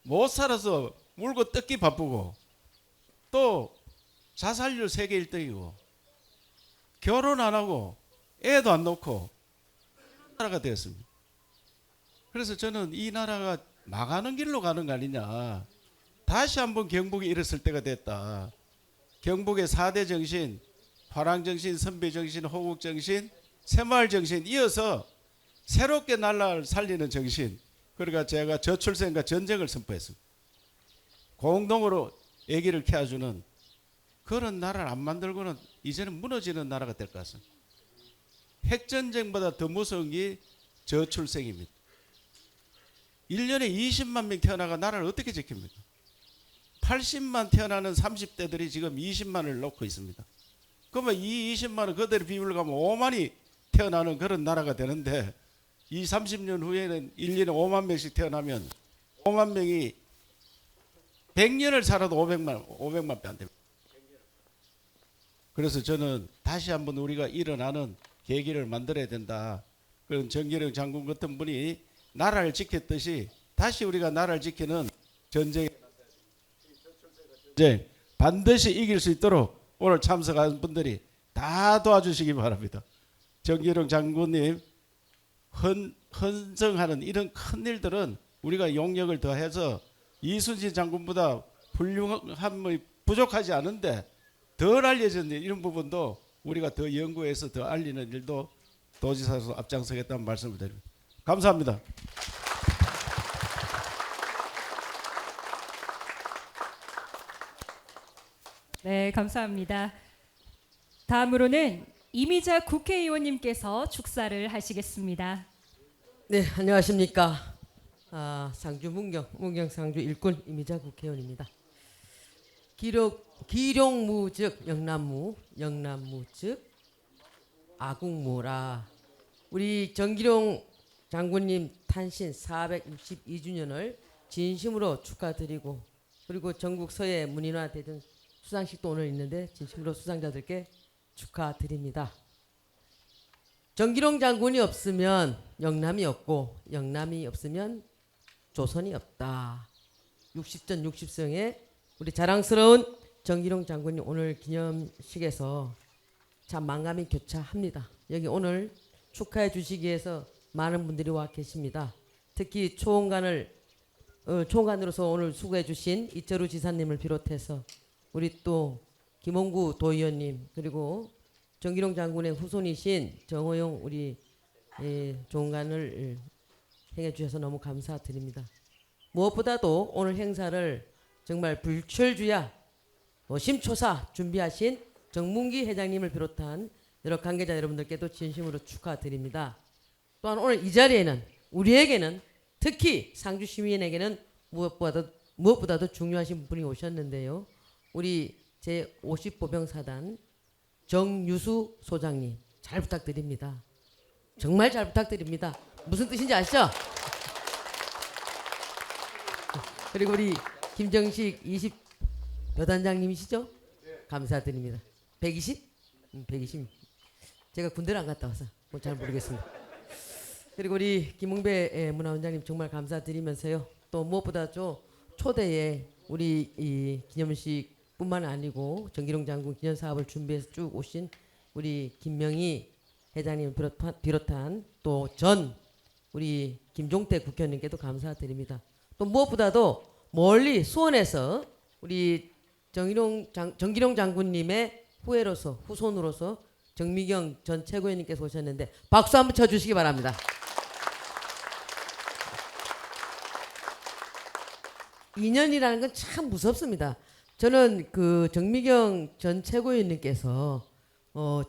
못 살아서 물고 뜯기 바쁘고 또 자살률 세계 1등이고 결혼 안 하고 애도 안 놓고 나라가 되었습니다. 그래서 저는 이 나라가 망하는 길로 가는 거 아니냐. 다시 한번 경북이 일었을 때가 됐다. 경북의 4대 정신, 화랑정신, 선비정신, 호국정신, 새마을정신 이어서 새롭게 나라를 살리는 정신. 그러니까 제가 저출생과 전쟁을 선포했습니다. 공동으로 아기를 키워주는 그런 나라를 안 만들고는 이제는 무너지는 나라가 될 것 같습니다. 핵전쟁보다 더 무서운 게 저출생입니다. 1년에 20만 명 태어나가 나라를 어떻게 지킵니까? 80만 태어나는 30대들이 지금 20만을 놓고 있습니다. 그러면 이 20만은 그대로 비율을 가면 5만이 태어나는 그런 나라가 되는데 이 30년 후에는 1년에 5만 명씩 태어나면 5만 명이 100년을 살아도 500만 배 안 됩니다. 그래서 저는 다시 한번 우리가 일어나는 계기를 만들어야 된다. 그런 정기령 장군 같은 분이 나라를 지켰듯이 다시 우리가 나라를 지키는 전쟁 반드시 이길 수 있도록 오늘 참석한 분들이 다 도와주시기 바랍니다. 정기령 장군님 헌정하는 이런 큰 일들은 우리가 용력을 더해서 이순신 장군보다 훌륭함이 부족하지 않은데 덜 알려진 이런 부분도 우리가 더 연구해서 더 알리는 일도 도지사로서 앞장서겠다는 말씀을 드립니다. 감사합니다. 네, 감사합니다. 다음으로는 이미자 국회의원님께서 축사를 하시겠습니다. 네, 안녕하십니까. 상주 문경 상주 일꾼 이미자 국회의원입니다. 기룡무 즉 영남무 즉 아궁무라. 우리 정기룡 장군님 탄신 462주년을 진심으로 축하드리고 그리고 전국 서해 문인화 대전 수상식도 오늘 있는데 진심으로 수상자들께 축하드립니다. 정기룡 장군이 없으면 영남이 없고 영남이 없으면 조선이 없다. 60전 60성에 우리 자랑스러운 정기룡 장군이 오늘 기념식에서 참 만감이 교차합니다. 여기 오늘 축하해 주시기 위해서 많은 분들이 와 계십니다. 특히 총관으로서 오늘 수고해 주신 이철우 지사님을 비롯해서 우리 또 김홍구 도의원님 그리고 정기룡 장군의 후손이신 정호용 우리 총관을 행해 주셔서 너무 감사드립니다. 무엇보다도 오늘 행사를 정말 불철주야 심초사 준비하신 정문기 회장님을 비롯한 여러 관계자 여러분들께도 진심으로 축하드립니다. 또한 오늘 이 자리에는 우리에게는 특히 상주 시민에게는 무엇보다도 중요하신 분이 오셨는데요. 우리 제50보병사단 정유수 소장님 잘 부탁드립니다. 정말 잘 부탁드립니다. 무슨 뜻인지 아시죠? 그리고 우리 김정식 20여단장님이시죠? 감사드립니다. 120? 120. 제가 군대를 안 갔다 와서 잘 모르겠습니다. 그리고 우리 김웅배 문화원장님 정말 감사드리면서요. 또 무엇보다도 초대에 우리 이 기념식뿐만 아니고 정기룡 장군 기념사업을 준비해서 쭉 오신 우리 김명희 회장님 비롯한 또 전 우리 김종태 국회의원님께도 감사드립니다. 또 무엇보다도 멀리 수원에서 우리 정기룡 장군님의 후손으로서 정미경 전 최고위원님께서 오셨는데 박수 한번 쳐주시기 바랍니다. 인연이라는 건 참 무섭습니다. 저는 그 정미경 전 최고위원님께서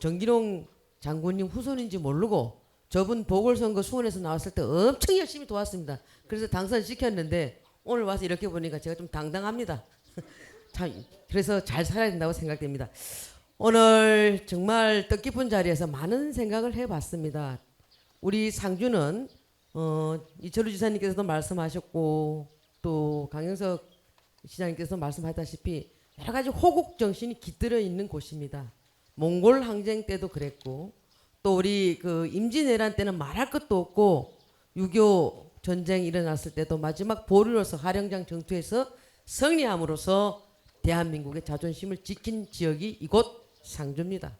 정기룡 장군님 후손인지 모르고 저분 보궐선거 수원에서 나왔을 때 엄청 열심히 도왔습니다. 그래서 당선시켰는데 오늘 와서 이렇게 보니까 제가 좀 당당합니다. 참 그래서 잘 살아야 된다고 생각됩니다. 오늘 정말 뜻깊은 자리에서 많은 생각을 해봤습니다. 우리 상주는 이철우 지사님께서도 말씀하셨고 또 강영석 시장님께서 말씀하셨다시피 여러 가지 호국 정신이 깃들어 있는 곳입니다. 몽골 항쟁 때도 그랬고 또 우리 그 임진왜란 때는 말할 것도 없고 6.25 전쟁이 일어났을 때도 마지막 보루로서 하령장 전투에서 승리함으로써 대한민국의 자존심을 지킨 지역이 이곳 상주입니다.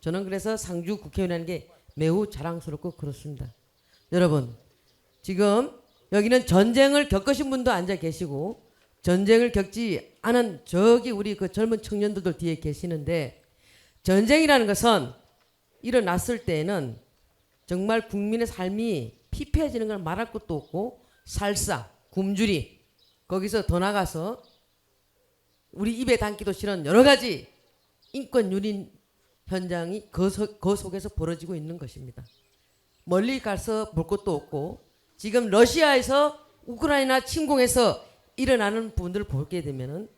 저는 그래서 상주 국회의원이라는 게 매우 자랑스럽고 그렇습니다. 여러분 지금 여기는 전쟁을 겪으신 분도 앉아 계시고 전쟁을 겪지 않은 저기 우리 그 젊은 청년들도 뒤에 계시는데 전쟁이라는 것은 일어났을 때에는 정말 국민의 삶이 피폐해지는 걸 말할 것도 없고 살상, 굶주리 거기서 더 나가서 우리 입에 담기도 싫은 여러 가지 인권 유린 현장이 그 속에서 벌어지고 있는 것입니다. 멀리 가서 볼 것도 없고 지금 러시아에서 우크라이나 침공해서 일어나는 부분들을 보게 되면은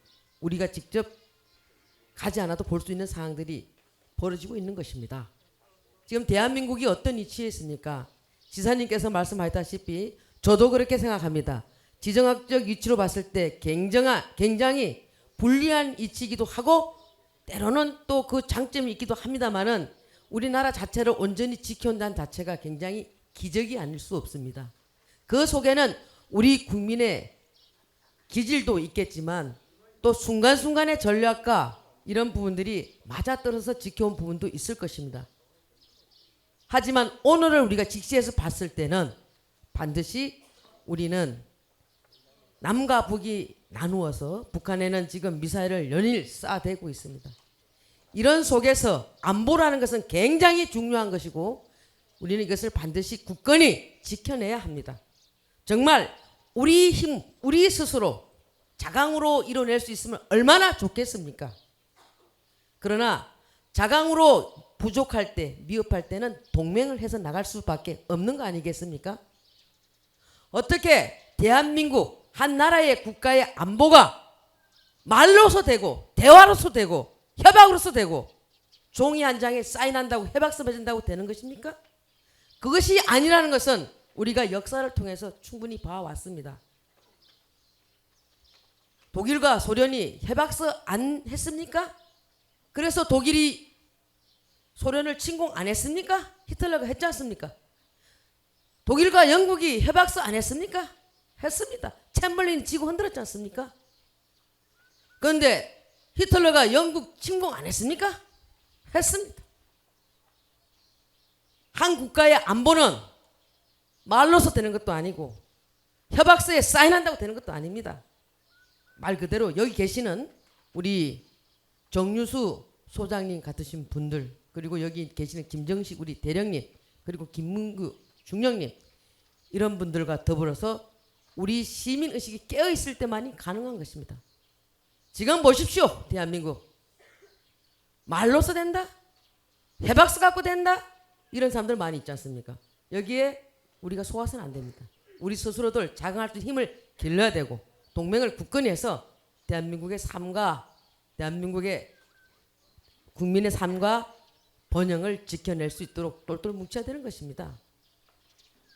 우리가 직접 가지 않아도 볼 수 있는 상황들이 벌어지고 있는 것입니다. 지금 대한민국이 어떤 위치에 있습니까? 지사님께서 말씀하셨다시피 저도 그렇게 생각합니다. 지정학적 위치로 봤을 때 굉장히 불리한 위치이기도 하고 때로는 또 그 장점이 있기도 합니다만은 우리나라 자체를 온전히 지켜온다는 자체가 굉장히 기적이 아닐 수 없습니다. 그 속에는 우리 국민의 기질도 있겠지만 또 순간순간의 전략과 이런 부분들이 맞아떨어서 지켜온 부분도 있을 것입니다. 하지만 오늘을 우리가 직시해서 봤을 때는 반드시 우리는 남과 북이 나누어서 북한에는 지금 미사일을 연일 쏴대고 있습니다. 이런 속에서 안보라는 것은 굉장히 중요한 것이고 우리는 이것을 반드시 굳건히 지켜내야 합니다. 정말 우리 힘, 우리 스스로 자강으로 이뤄낼 수 있으면 얼마나 좋겠습니까? 그러나 자강으로 부족할 때, 미흡할 때는 동맹을 해서 나갈 수밖에 없는 거 아니겠습니까? 어떻게 대한민국 한 나라의 국가의 안보가 말로서 되고 대화로서 되고 협약으로서 되고 종이 한 장에 사인한다고 협약서 맺은다고 되는 것입니까? 그것이 아니라는 것은 우리가 역사를 통해서 충분히 봐왔습니다. 독일과 소련이 협약서 안 했습니까? 그래서 독일이 소련을 침공 안 했습니까? 히틀러가 했지 않습니까? 독일과 영국이 협약서 안 했습니까? 했습니다. 챔벌린이 지구 흔들었지 않습니까? 그런데 히틀러가 영국 침공 안 했습니까? 했습니다. 한 국가의 안보는 말로서 되는 것도 아니고 협약서에 사인한다고 되는 것도 아닙니다. 말 그대로 여기 계시는 우리 정유수 소장님 같으신 분들, 그리고 여기 계시는 김정식 우리 대령님, 그리고 김문구 중령님, 이런 분들과 더불어서 우리 시민의식이 깨어있을 때만이 가능한 것입니다. 지금 보십시오. 대한민국 말로서 된다? 협약서 갖고 된다? 이런 사람들 많이 있지 않습니까? 여기에 우리가 속아서는 안 됩니다. 우리 스스로들 자강할 수 있는 힘을 길러야 되고 동맹을 굳건히 해서 대한민국의 삶과 대한민국의 국민의 삶과 번영을 지켜낼 수 있도록 똘똘 뭉쳐야 되는 것입니다.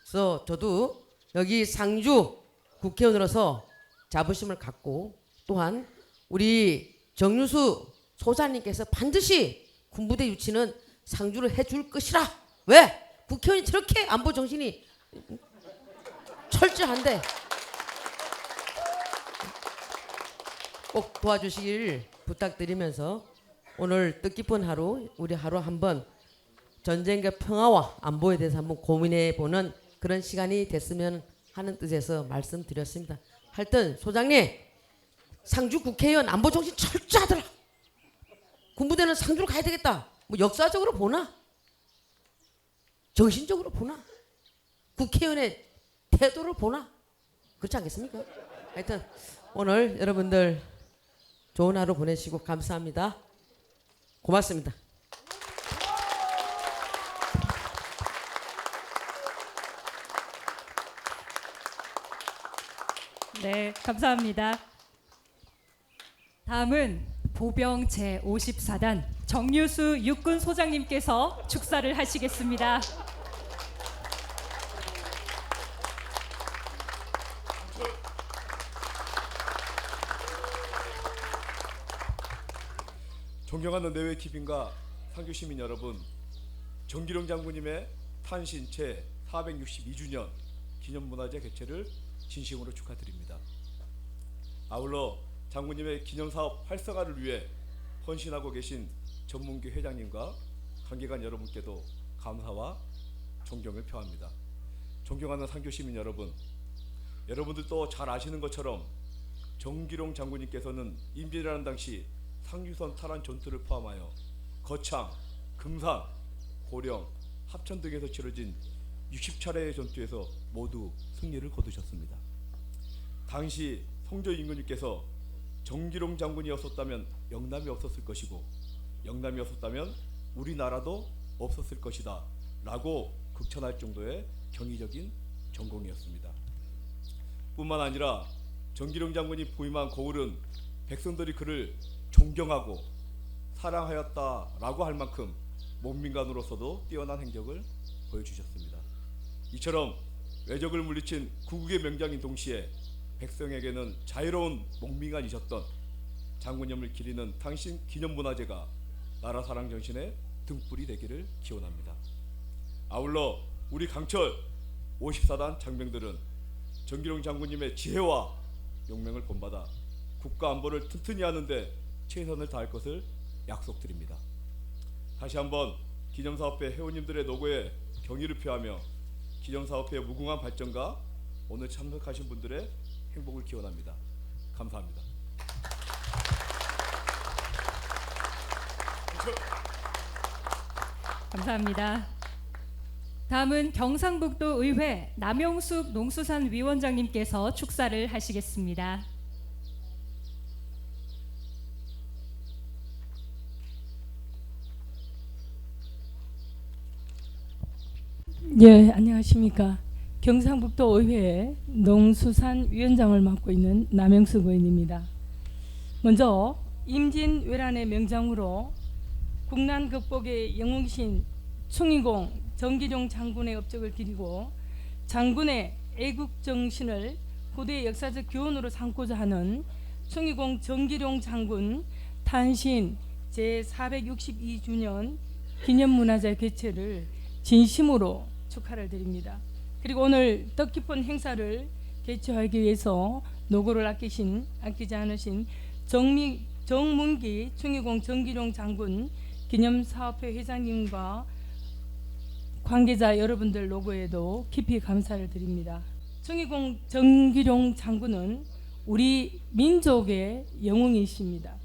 그래서 저도 여기 상주 국회의원으로서 자부심을 갖고 또한 우리 정유수 소장님께서 반드시 군부대 유치는 상주를 해줄 것이라. 왜? 국회의원이 저렇게 안보 정신이 철저한데 꼭 도와주시길 부탁드리면서 오늘 뜻깊은 하루, 우리 하루 한번 전쟁과 평화와 안보에 대해서 한번 고민해보는 그런 시간이 됐으면 하는 뜻에서 말씀드렸습니다. 하여튼 소장님, 상주 국회의원 안보 정신 철저하더라. 군부대는 상주로 가야 되겠다. 뭐 역사적으로 보나? 정신적으로 보나? 국회의원의 태도를 보나? 그렇지 않겠습니까? 하여튼 오늘 여러분들 좋은 하루 보내시고 감사합니다. 고맙습니다. 네, 감사합니다. 다음은 보병 제54단 정유수 육군 소장님께서 축사를 하시겠습니다. 존경하는 내외 기빈과 상주 시민 여러분, 정기룡 장군님의 탄신 제 462주년 기념문화제 개최를 진심으로 축하드립니다. 아울러 장군님의 기념사업 활성화를 위해 헌신하고 계신 전문기 회장님과 관계관 여러분께도 감사와 존경을 표합니다. 존경하는 상주 시민 여러분, 여러분들도 잘 아시는 것처럼 정기룡 장군님께서는 임진왜란 당시 상주선 탈환 전투를 포함하여 거창, 금산, 고령, 합천 등에서 치러진 60차례의 전투에서 모두 승리를 거두셨습니다. 당시 송조 임금님께서 정기룡 장군이었었다면 영남이 없었을 것이고 영남이 없었다면 우리나라도 없었을 것이다 라고 극찬할 정도의 경이적인 전공이었습니다. 뿐만 아니라 정기룡 장군이 부임한 고을은 백성들이 그를 존경하고 사랑하였다라고 할 만큼 몸민간으로서도 뛰어난 행적을 보여주셨습니다. 이처럼 외적을 물리친 구국의 명장인 동시에 백성에게는 자유로운 몸민간이셨던 장군님을 기리는 당신 기념문화제가 나라 사랑 정신의 등불이 되기를 기원합니다. 아울러 우리 강철 54단 장병들은 정기룡 장군님의 지혜와 용맹을 본받아 국가 안보를 튼튼히 하는데 최선을 다할 것을 약속드립니다. 다시 한번 기념사업회 회원님들의 노고에 경의를 표하며 기념사업회의 무궁한 발전과 오늘 참석하신 분들의 행복을 기원합니다. 감사합니다. 감사합니다. 다음은 경상북도 의회 남용숙 농수산 위원장님께서 축사를 하시겠습니다. 예, 안녕하십니까. 경상북도 의회 농수산위원장을 맡고 있는 남영숙 의원입니다. 먼저 임진왜란의 명장으로 국난 극복의 영웅신 충의공 정기룡 장군의 업적을 기리고 장군의 애국 정신을 후대의 역사적 교훈으로 삼고자 하는 충의공 정기룡 장군 탄신 제462주년 기념문화제 개최를 진심으로 축하를 드립니다. 그리고 오늘 뜻깊은 행사를 개최하기 위해서 노고를 아끼지 않으신 정문기 충의공 정기룡 장군 기념사업회 회장님과 관계자 여러분들 노고에도 깊이 감사를 드립니다. 충의공 정기룡 장군은 우리 민족의 영웅이십니다.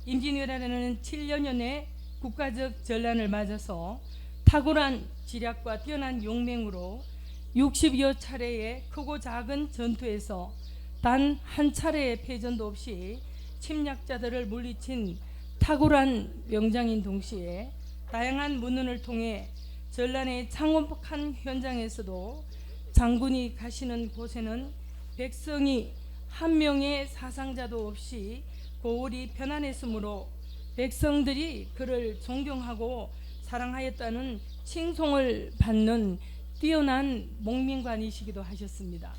임진왜란에는 7년여의 국가적 전란을 맞아서 탁월한 지략과 뛰어난 용맹으로 60여 차례의 크고 작은 전투에서 단 한 차례의 패전도 없이 침략자들을 물리친 탁월한 명장인 동시에 다양한 문헌을 통해 전란의 창업한 현장에서도 장군이 가시는 곳에는 백성이 한 명의 사상자도 없이 고을이 편안했으므로 백성들이 그를 존경하고 사랑하였다는 칭송을 받는 뛰어난 목민관이시기도 하셨습니다.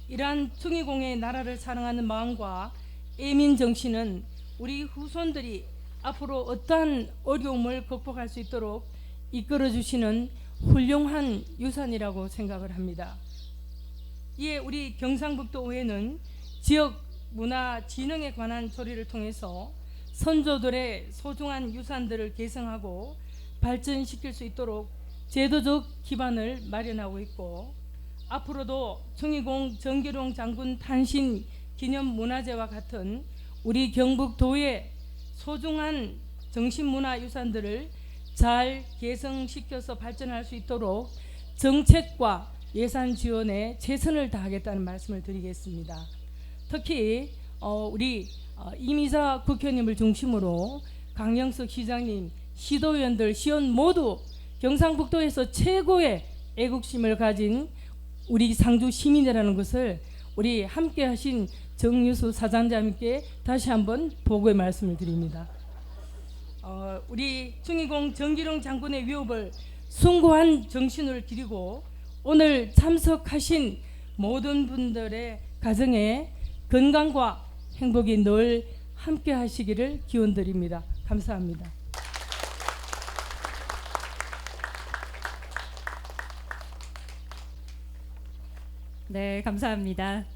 이러한 충의공의 나라를 사랑하는 마음과 애민 정신은 우리 후손들이 앞으로 어떠한 어려움을 극복할 수 있도록 이끌어 주시는 훌륭한 유산이라고 생각을 합니다. 이에 우리 경상북도의회는 지역 문화 진흥에 관한 조리를 통해서 선조들의 소중한 유산들을 계승하고 발전시킬 수 있도록 제도적 기반을 마련하고 있고, 앞으로도 충의공 정기룡 장군 탄신 기념문화재와 같은 우리 경북도의 소중한 정신문화 유산들을 잘 개성시켜서 발전할 수 있도록 정책과 예산 지원에 최선을 다하겠다는 말씀을 드리겠습니다. 특히 우리 이미자 국회의원님을 중심으로 강영석 시장님, 시도위원들, 시의원 모두 경상북도에서 최고의 애국심을 가진 우리 상주 시민이라는 것을 우리 함께 하신 정유수 사장님께 다시 한번 보고의 말씀을 드립니다. 우리 충의공 정기룡 장군의 위협을 숭고한 정신을 기리고 오늘 참석하신 모든 분들의 가정에 건강과 행복이 늘 함께 하시기를 기원드립니다. 감사합니다. 네, 감사합니다.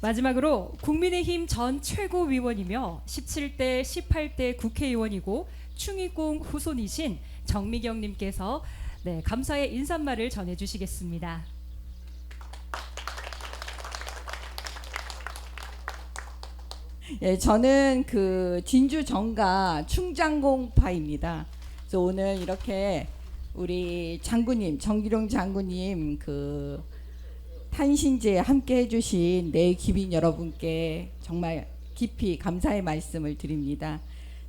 마지막으로 국민의힘 전 최고위원이며 17대 18대 국회의원이고 충의공 후손이신 정미경님께서 네, 감사의 인사말을 전해주시겠습니다. 예, 저는 그 진주 정가 충장공파입니다. 그래서 오늘 이렇게 우리 장군님, 정기룡 장군님 그 탄신제에 함께 해주신 내 귀빈 여러분께 정말 깊이 감사의 말씀을 드립니다.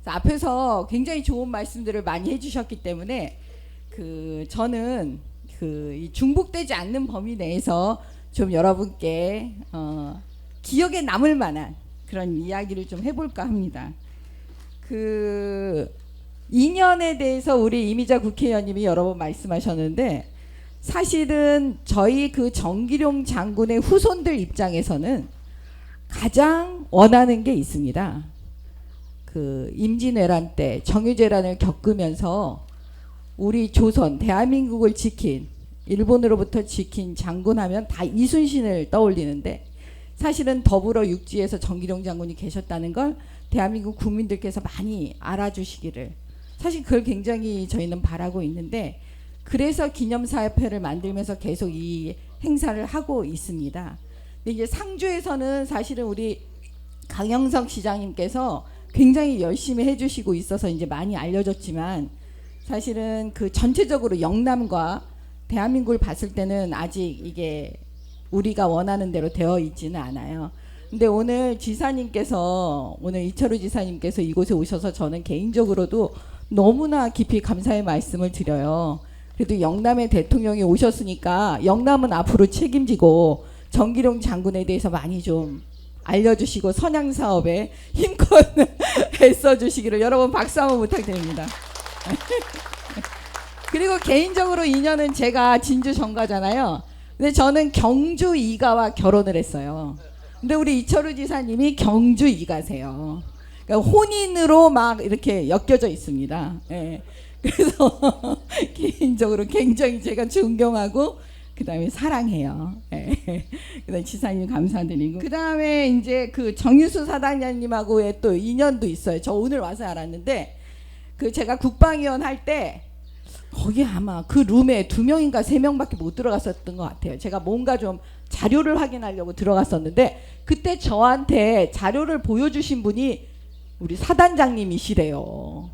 앞에서 굉장히 좋은 말씀들을 많이 해주셨기 때문에 저는 이 중복되지 않는 범위 내에서 좀 여러분께 기억에 남을 만한 그런 이야기를 좀 해볼까 합니다. 인연에 대해서 우리 이미자 국회의원님이 여러 번 말씀하셨는데, 사실은 저희 그 정기룡 장군의 후손들 입장에서는 가장 원하는 게 있습니다. 임진왜란 때 정유재란을 겪으면서 우리 조선 대한민국을 지킨, 일본으로부터 지킨 장군 하면 다 이순신을 떠올리는데, 사실은 더불어 육지에서 정기룡 장군이 계셨다는 걸 대한민국 국민들께서 많이 알아주시기를, 사실 그걸 굉장히 저희는 바라고 있는데, 그래서 기념사업회를 만들면서 계속 이 행사를 하고 있습니다. 근데 이제 상주에서는 사실은 우리 강영석 시장님께서 굉장히 열심히 해주시고 있어서 이제 많이 알려졌지만, 사실은 전체적으로 영남과 대한민국을 봤을 때는 아직 이게 우리가 원하는 대로 되어 있지는 않아요. 근데 오늘 지사님께서, 오늘 이철우 지사님께서 이곳에 오셔서 저는 개인적으로도 너무나 깊이 감사의 말씀을 드려요. 그래도 영남의 대통령이 오셨으니까 영남은 앞으로 책임지고 정기룡 장군에 대해서 많이 좀 알려주시고 선양 사업에 힘껏 애써주시기를 여러분 박수 한번 부탁드립니다. 그리고 개인적으로 인연은 제가 진주 정가잖아요. 근데 저는 경주 이가와 결혼을 했어요. 근데 우리 이철우 지사님이 경주 이가세요. 그러니까 혼인으로 막 이렇게 엮여져 있습니다. 예. 그래서 개인적으로 굉장히 제가 존경하고 그다음에 사랑해요. 예. 그다음에 지사님 감사드리고 그다음에 이제 그 정유수 사단장님하고의 또 인연도 있어요. 저 오늘 와서 알았는데 그 제가 국방위원 할 때 거기 아마 그 룸에 2명인가 3명밖에 못 들어갔었던 것 같아요. 제가 뭔가 좀 자료를 확인하려고 들어갔었는데 그때 저한테 자료를 보여주신 분이 우리 사단장님이시래요.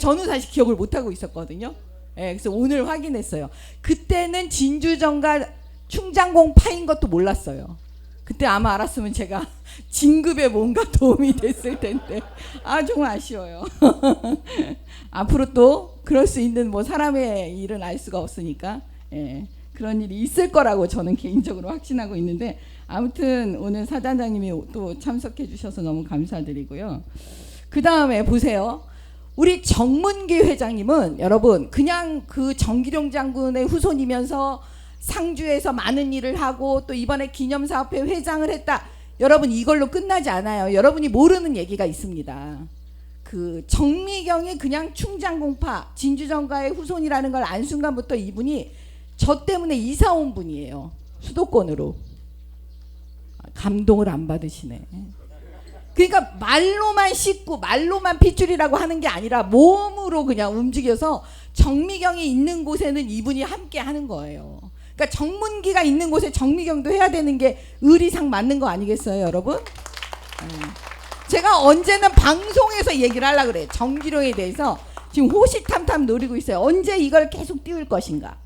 저는 사실 기억을 못하고 있었거든요. 예, 그래서 오늘 확인했어요. 그때는 진주정가 충장공파인 것도 몰랐어요. 그때 아마 알았으면 제가 진급에 뭔가 도움이 됐을 텐데 정말 아쉬워요. 앞으로 또 그럴 수 있는 뭐 사람의 일은 알 수가 없으니까 예, 그런 일이 있을 거라고 저는 개인적으로 확신하고 있는데 아무튼 오늘 사단장님이 또 참석해 주셔서 너무 감사드리고요. 그 다음에 보세요. 우리 정문기 회장님은 여러분 그냥 그 정기룡 장군의 후손이면서 상주에서 많은 일을 하고 또 이번에 기념사업회 회장을 했다. 여러분 이걸로 끝나지 않아요. 여러분이 모르는 얘기가 있습니다. 그 정미경이 그냥 충장공파 진주정가의 후손이라는 걸 안 순간부터 이분이 저 때문에 이사 온 분이에요. 수도권으로. 감동을 안 받으시네. 그러니까 말로만 씻고 말로만 핏줄이라고 하는 게 아니라 몸으로 그냥 움직여서 정미경이 있는 곳에는 이분이 함께 하는 거예요. 그러니까 정문기가 있는 곳에 정미경도 해야 되는 게 의리상 맞는 거 아니겠어요, 여러분? 제가 언제는 방송에서 얘기를 하려고 그래요. 정기룡에 대해서 지금 호시탐탐 노리고 있어요. 언제 이걸 계속 띄울 것인가.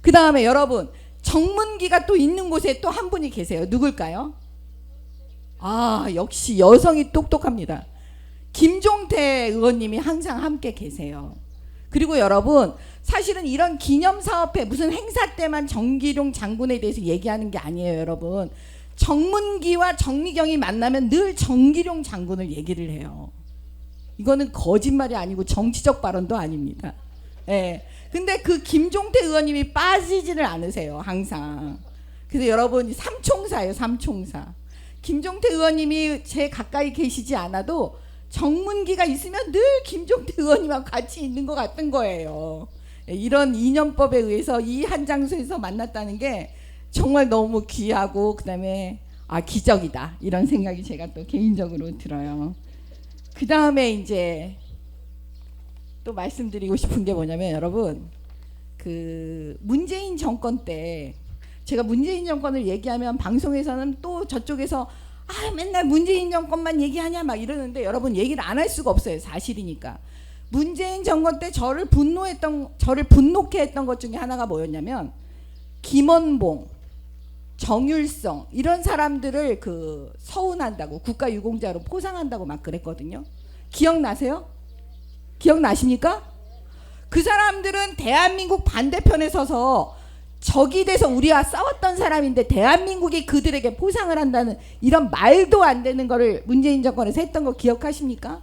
그 다음에 여러분 정문기가 또 있는 곳에 또 한 분이 계세요. 누굴까요? 역시 여성이 똑똑합니다. 김종태 의원님이 항상 함께 계세요. 그리고 여러분 사실은 이런 기념사업회 무슨 행사 때만 정기룡 장군에 대해서 얘기하는 게 아니에요. 여러분 정문기와 정미경이 만나면 늘 정기룡 장군을 얘기를 해요. 이거는 거짓말이 아니고 정치적 발언도 아닙니다. 예. 근데 그 김종태 의원님이 빠지지를 않으세요. 항상. 그래서 여러분 삼총사예요. 삼총사. 김종태 의원님이 제 가까이 계시지 않아도 정문기가 있으면 늘 김종태 의원님하고 같이 있는 것 같은 거예요. 이런 인연법에 의해서 이 한 장소에서 만났다는 게 정말 너무 귀하고 그다음에 기적이다 이런 생각이 제가 또 개인적으로 들어요. 그 다음에 이제 또 말씀드리고 싶은 게 뭐냐면 여러분 그 문재인 정권 때 제가 문재인 정권을 얘기하면 방송에서는 또 저쪽에서 맨날 문재인 정권만 얘기하냐 막 이러는데 여러분 얘기를 안 할 수가 없어요. 사실이니까. 문재인 정권 때 저를 분노케 했던 것 중에 하나가 뭐였냐면 김원봉, 정율성 이런 사람들을 그 서운한다고 국가유공자로 포상한다고 막 그랬거든요. 기억나세요? 기억나십니까? 그 사람들은 대한민국 반대편에 서서 적이 돼서 우리와 싸웠던 사람인데 대한민국이 그들에게 포상을 한다는 이런 말도 안 되는 거를 문재인 정권에서 했던 거 기억하십니까?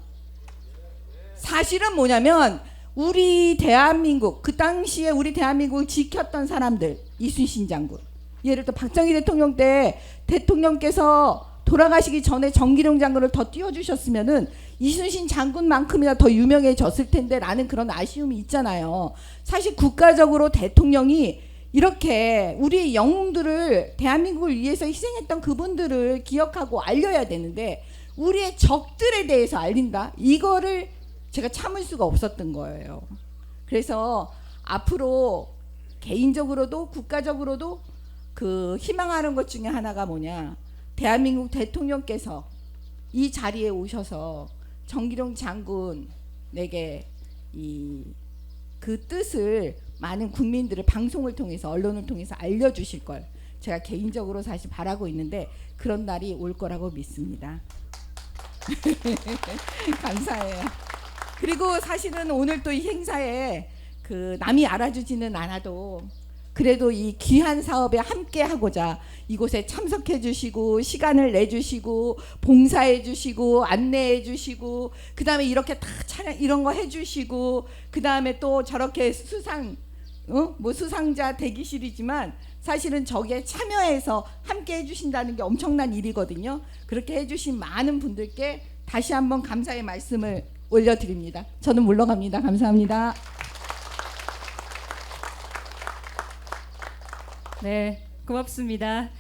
사실은 뭐냐면 우리 대한민국 그 당시에 우리 대한민국을 지켰던 사람들 이순신 장군 예를 들어 박정희 대통령 때 대통령께서 돌아가시기 전에 정기룡 장군을 더 띄워주셨으면은 이순신 장군만큼이나 더 유명해졌을 텐데 라는 그런 아쉬움이 있잖아요. 사실 국가적으로 대통령이 이렇게 우리 영웅들을 대한민국을 위해서 희생했던 그분들을 기억하고 알려야 되는데 우리의 적들에 대해서 알린다? 이거를 제가 참을 수가 없었던 거예요. 그래서 앞으로 개인적으로도 국가적으로도 그 희망하는 것 중에 하나가 뭐냐 대한민국 대통령께서 이 자리에 오셔서 정기룡 장군에게 그 뜻을 많은 국민들을 방송을 통해서 언론을 통해서 알려주실 걸 제가 개인적으로 사실 바라고 있는데 그런 날이 올 거라고 믿습니다. 감사해요. 그리고 사실은 오늘 또 이 행사에 그 남이 알아주지는 않아도 그래도 이 귀한 사업에 함께 하고자 이곳에 참석해 주시고 시간을 내주시고 봉사해 주시고 안내해 주시고 그 다음에 이렇게 다 차량 이런 거 해주시고 그 다음에 또 저렇게 뭐 수상자 대기실이지만 사실은 저기에 참여해서 함께 해주신다는 게 엄청난 일이거든요. 그렇게 해주신 많은 분들께 다시 한번 감사의 말씀을 올려드립니다. 저는 물러갑니다. 감사합니다. 네, 고맙습니다.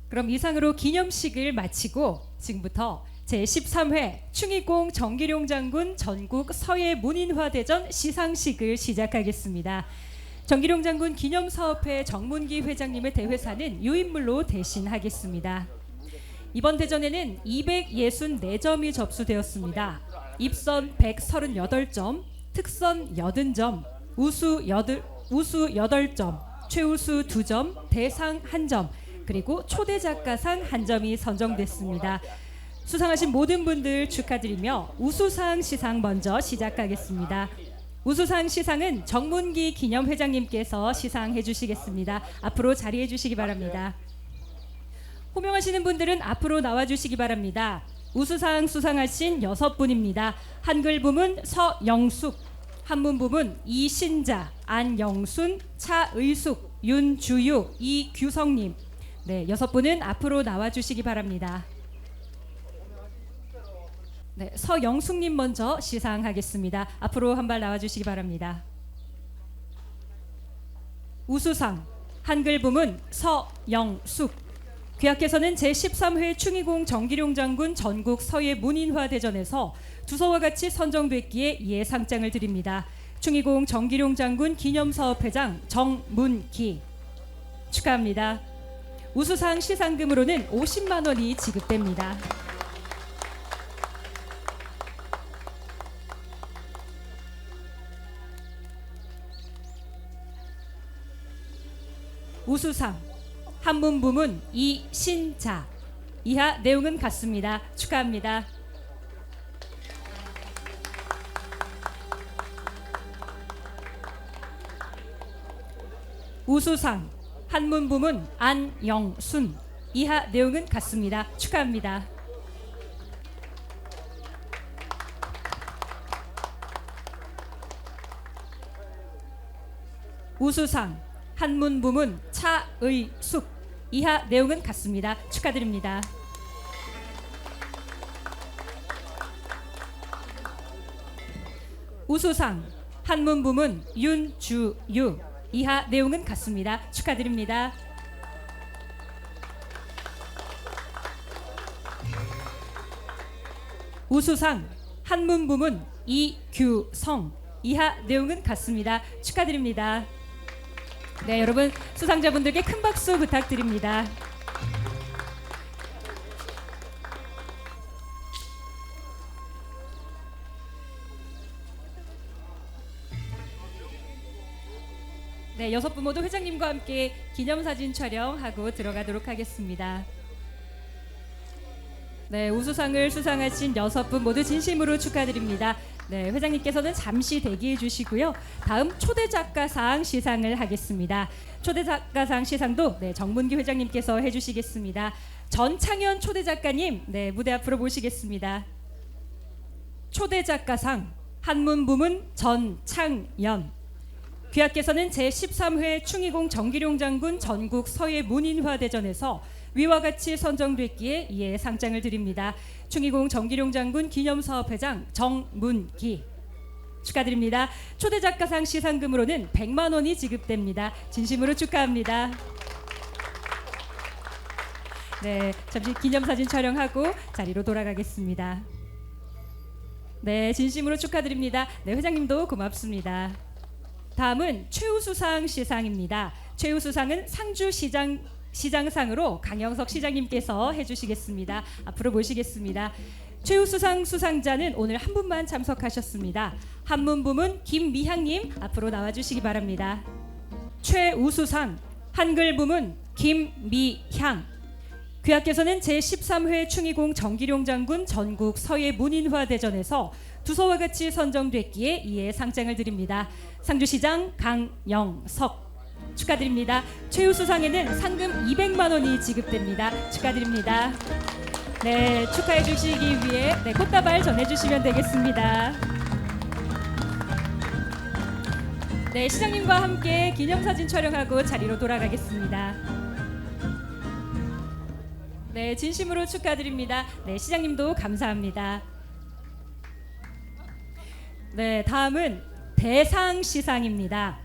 그럼 이상으로 기념식을 마치고 지금부터 제13회 충의공 정기룡 장군 전국 서예 문인화 대전 시상식을 시작하겠습니다. 정기룡 장군 기념사업회 정문기 회장님의 대회사는 유인물로 대신하겠습니다. 이번 대전에는 264점이 접수되었습니다. 입선 138점, 특선 80점, 우수 8점, 최우수 2점, 대상 1점, 그리고 초대작가상 1점이 선정됐습니다. 수상하신 모든 분들 축하드리며 우수상 시상 먼저 시작하겠습니다. 우수상 시상은 정문기 기념회장님께서 시상해 주시겠습니다. 앞으로 자리해 주시기 바랍니다. 호명하시는 분들은 앞으로 나와 주시기 바랍니다. 우수상 수상하신 6분입니다. 한글 부문 서영숙, 한문 부문 이신자, 안영순, 차의숙, 윤주유, 이규성님. 네, 6분은 앞으로 나와 주시기 바랍니다. 네, 서영숙님 먼저 시상하겠습니다. 앞으로 한 발 나와 주시기 바랍니다. 우수상 한글 부문 서영숙. 귀하께서는 제13회 충의공 정기룡 장군 전국 서예 문인화 대전에서 두서와 같이 선정됐기에 이에 상장을 드립니다. 충의공 정기룡 장군 기념사업회장 정문기 축하합니다. 우수상 시상금으로는 50만 원이 지급됩니다. 우수상 한문 부문 이신자. 이하 내용은 같습니다. 축하합니다. 우수상 한문 부문 안영순. 이하 내용은 같습니다. 축하합니다. 우수상 한문 부문 차의숙. 이하 내용은 같습니다. 축하드립니다. 우수상 한문 부문 윤주유. 이하 내용은 같습니다. 축하드립니다. 우수상 한문 부문 이규성. 이하 내용은 같습니다. 축하드립니다. 네, 여러분 수상자분들께 큰 박수 부탁드립니다. 네, 6분 모두 회장님과 함께 기념사진 촬영하고 들어가도록 하겠습니다. 네, 우수상을 수상하신 6분 모두 진심으로 축하드립니다. 네, 회장님께서는 잠시 대기해 주시고요. 다음 초대작가상 시상을 하겠습니다. 초대작가상 시상도 네, 정문기 회장님께서 해주시겠습니다. 전창현 초대작가님, 네, 무대 앞으로 모시겠습니다. 초대작가상 한문 부문 전창연. 귀하께서는 제13회 충의공 정기룡 장군 전국 서예 문인화 대전에서 위와 같이 선정됐기에 이에 상장을 드립니다. 충의공 정기룡 장군 기념사업회장 정문기 축하드립니다. 초대작가상 시상금으로는 100만 원이 지급됩니다. 진심으로 축하합니다. 네, 잠시 기념사진 촬영하고 자리로 돌아가겠습니다. 네, 진심으로 축하드립니다. 네, 회장님도 고맙습니다. 다음은 최우수상 시상입니다. 최우수상은 상주시장상으로 강영석 시장님께서 해주시겠습니다. 앞으로 모시겠습니다. 최우수상 수상자는 오늘 한 분만 참석하셨습니다. 한문 부문 김미향님 앞으로 나와주시기 바랍니다. 최우수상 한글 부문 김미향. 귀하께서는 제13회 충의공 정기룡 장군 전국 서예 문인화 대전에서 두서와 같이 선정됐기에 이에 상장을 드립니다. 상주시장 강영석 축하드립니다. 최우수상에는 상금 200만 원이 지급됩니다. 축하드립니다. 네, 축하해 주시기 위해 네, 꽃다발 전해주시면 되겠습니다. 네, 시장님과 함께 기념사진 촬영하고 자리로 돌아가겠습니다. 네, 진심으로 축하드립니다. 네, 시장님도 감사합니다. 네, 다음은 대상 시상입니다.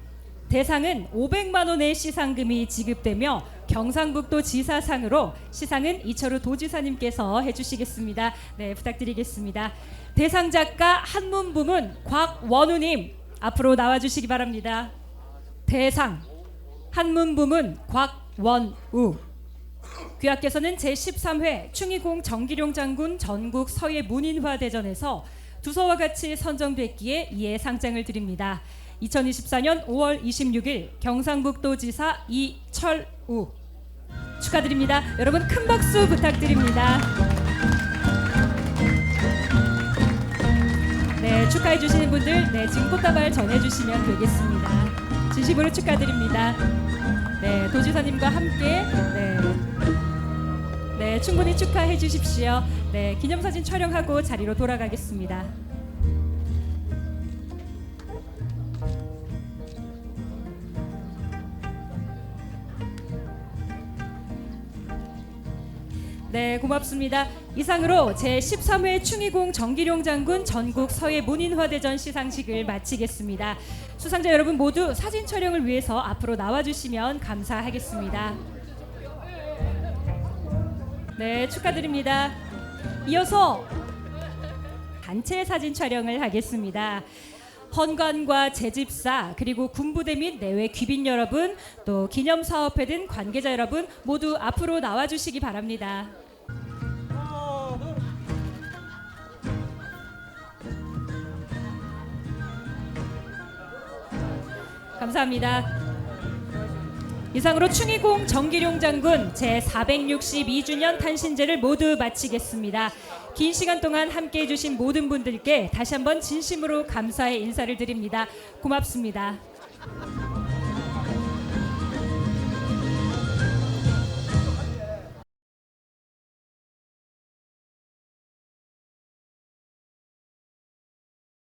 대상은 500만 원의 시상금이 지급되며 경상북도 지사상으로 시상은 이철우 도지사님께서 해주시겠습니다. 네, 부탁드리겠습니다. 대상 작가 한문 부문 곽원우님 앞으로 나와주시기 바랍니다. 대상 한문 부문 곽원우. 귀하께서는 제13회 충의공 정기룡 장군 전국 서예 문인화 대전에서 두서와 같이 선정됐기에 이에 상장을 드립니다. 2024년 5월 26일 경상북도지사 이철우 축하드립니다. 여러분 큰 박수 부탁드립니다. 네, 축하해 주시는 분들 네, 지금 꽃다발 전해주시면 되겠습니다. 진심으로 축하드립니다. 네, 도지사님과 함께 네, 충분히 축하해 주십시오. 네, 기념사진 촬영하고 자리로 돌아가겠습니다. 네, 고맙습니다. 이상으로 제13회 충의공 정기룡 장군 전국 서예 문인화대전 시상식을 마치겠습니다. 수상자 여러분 모두 사진 촬영을 위해서 앞으로 나와주시면 감사하겠습니다. 네, 축하드립니다. 이어서 단체 사진 촬영을 하겠습니다. 헌관과 재집사 그리고 군부대 및 내외 귀빈 여러분 또 기념사업회 등 관계자 여러분 모두 앞으로 나와주시기 바랍니다. 감사합니다. 이상으로 충의공 정기룡 장군 제462주년 탄신제를 모두 마치겠습니다. 긴 시간 동안 함께해 주신 모든 분들께 다시 한번 진심으로 감사의 인사를 드립니다. 고맙습니다.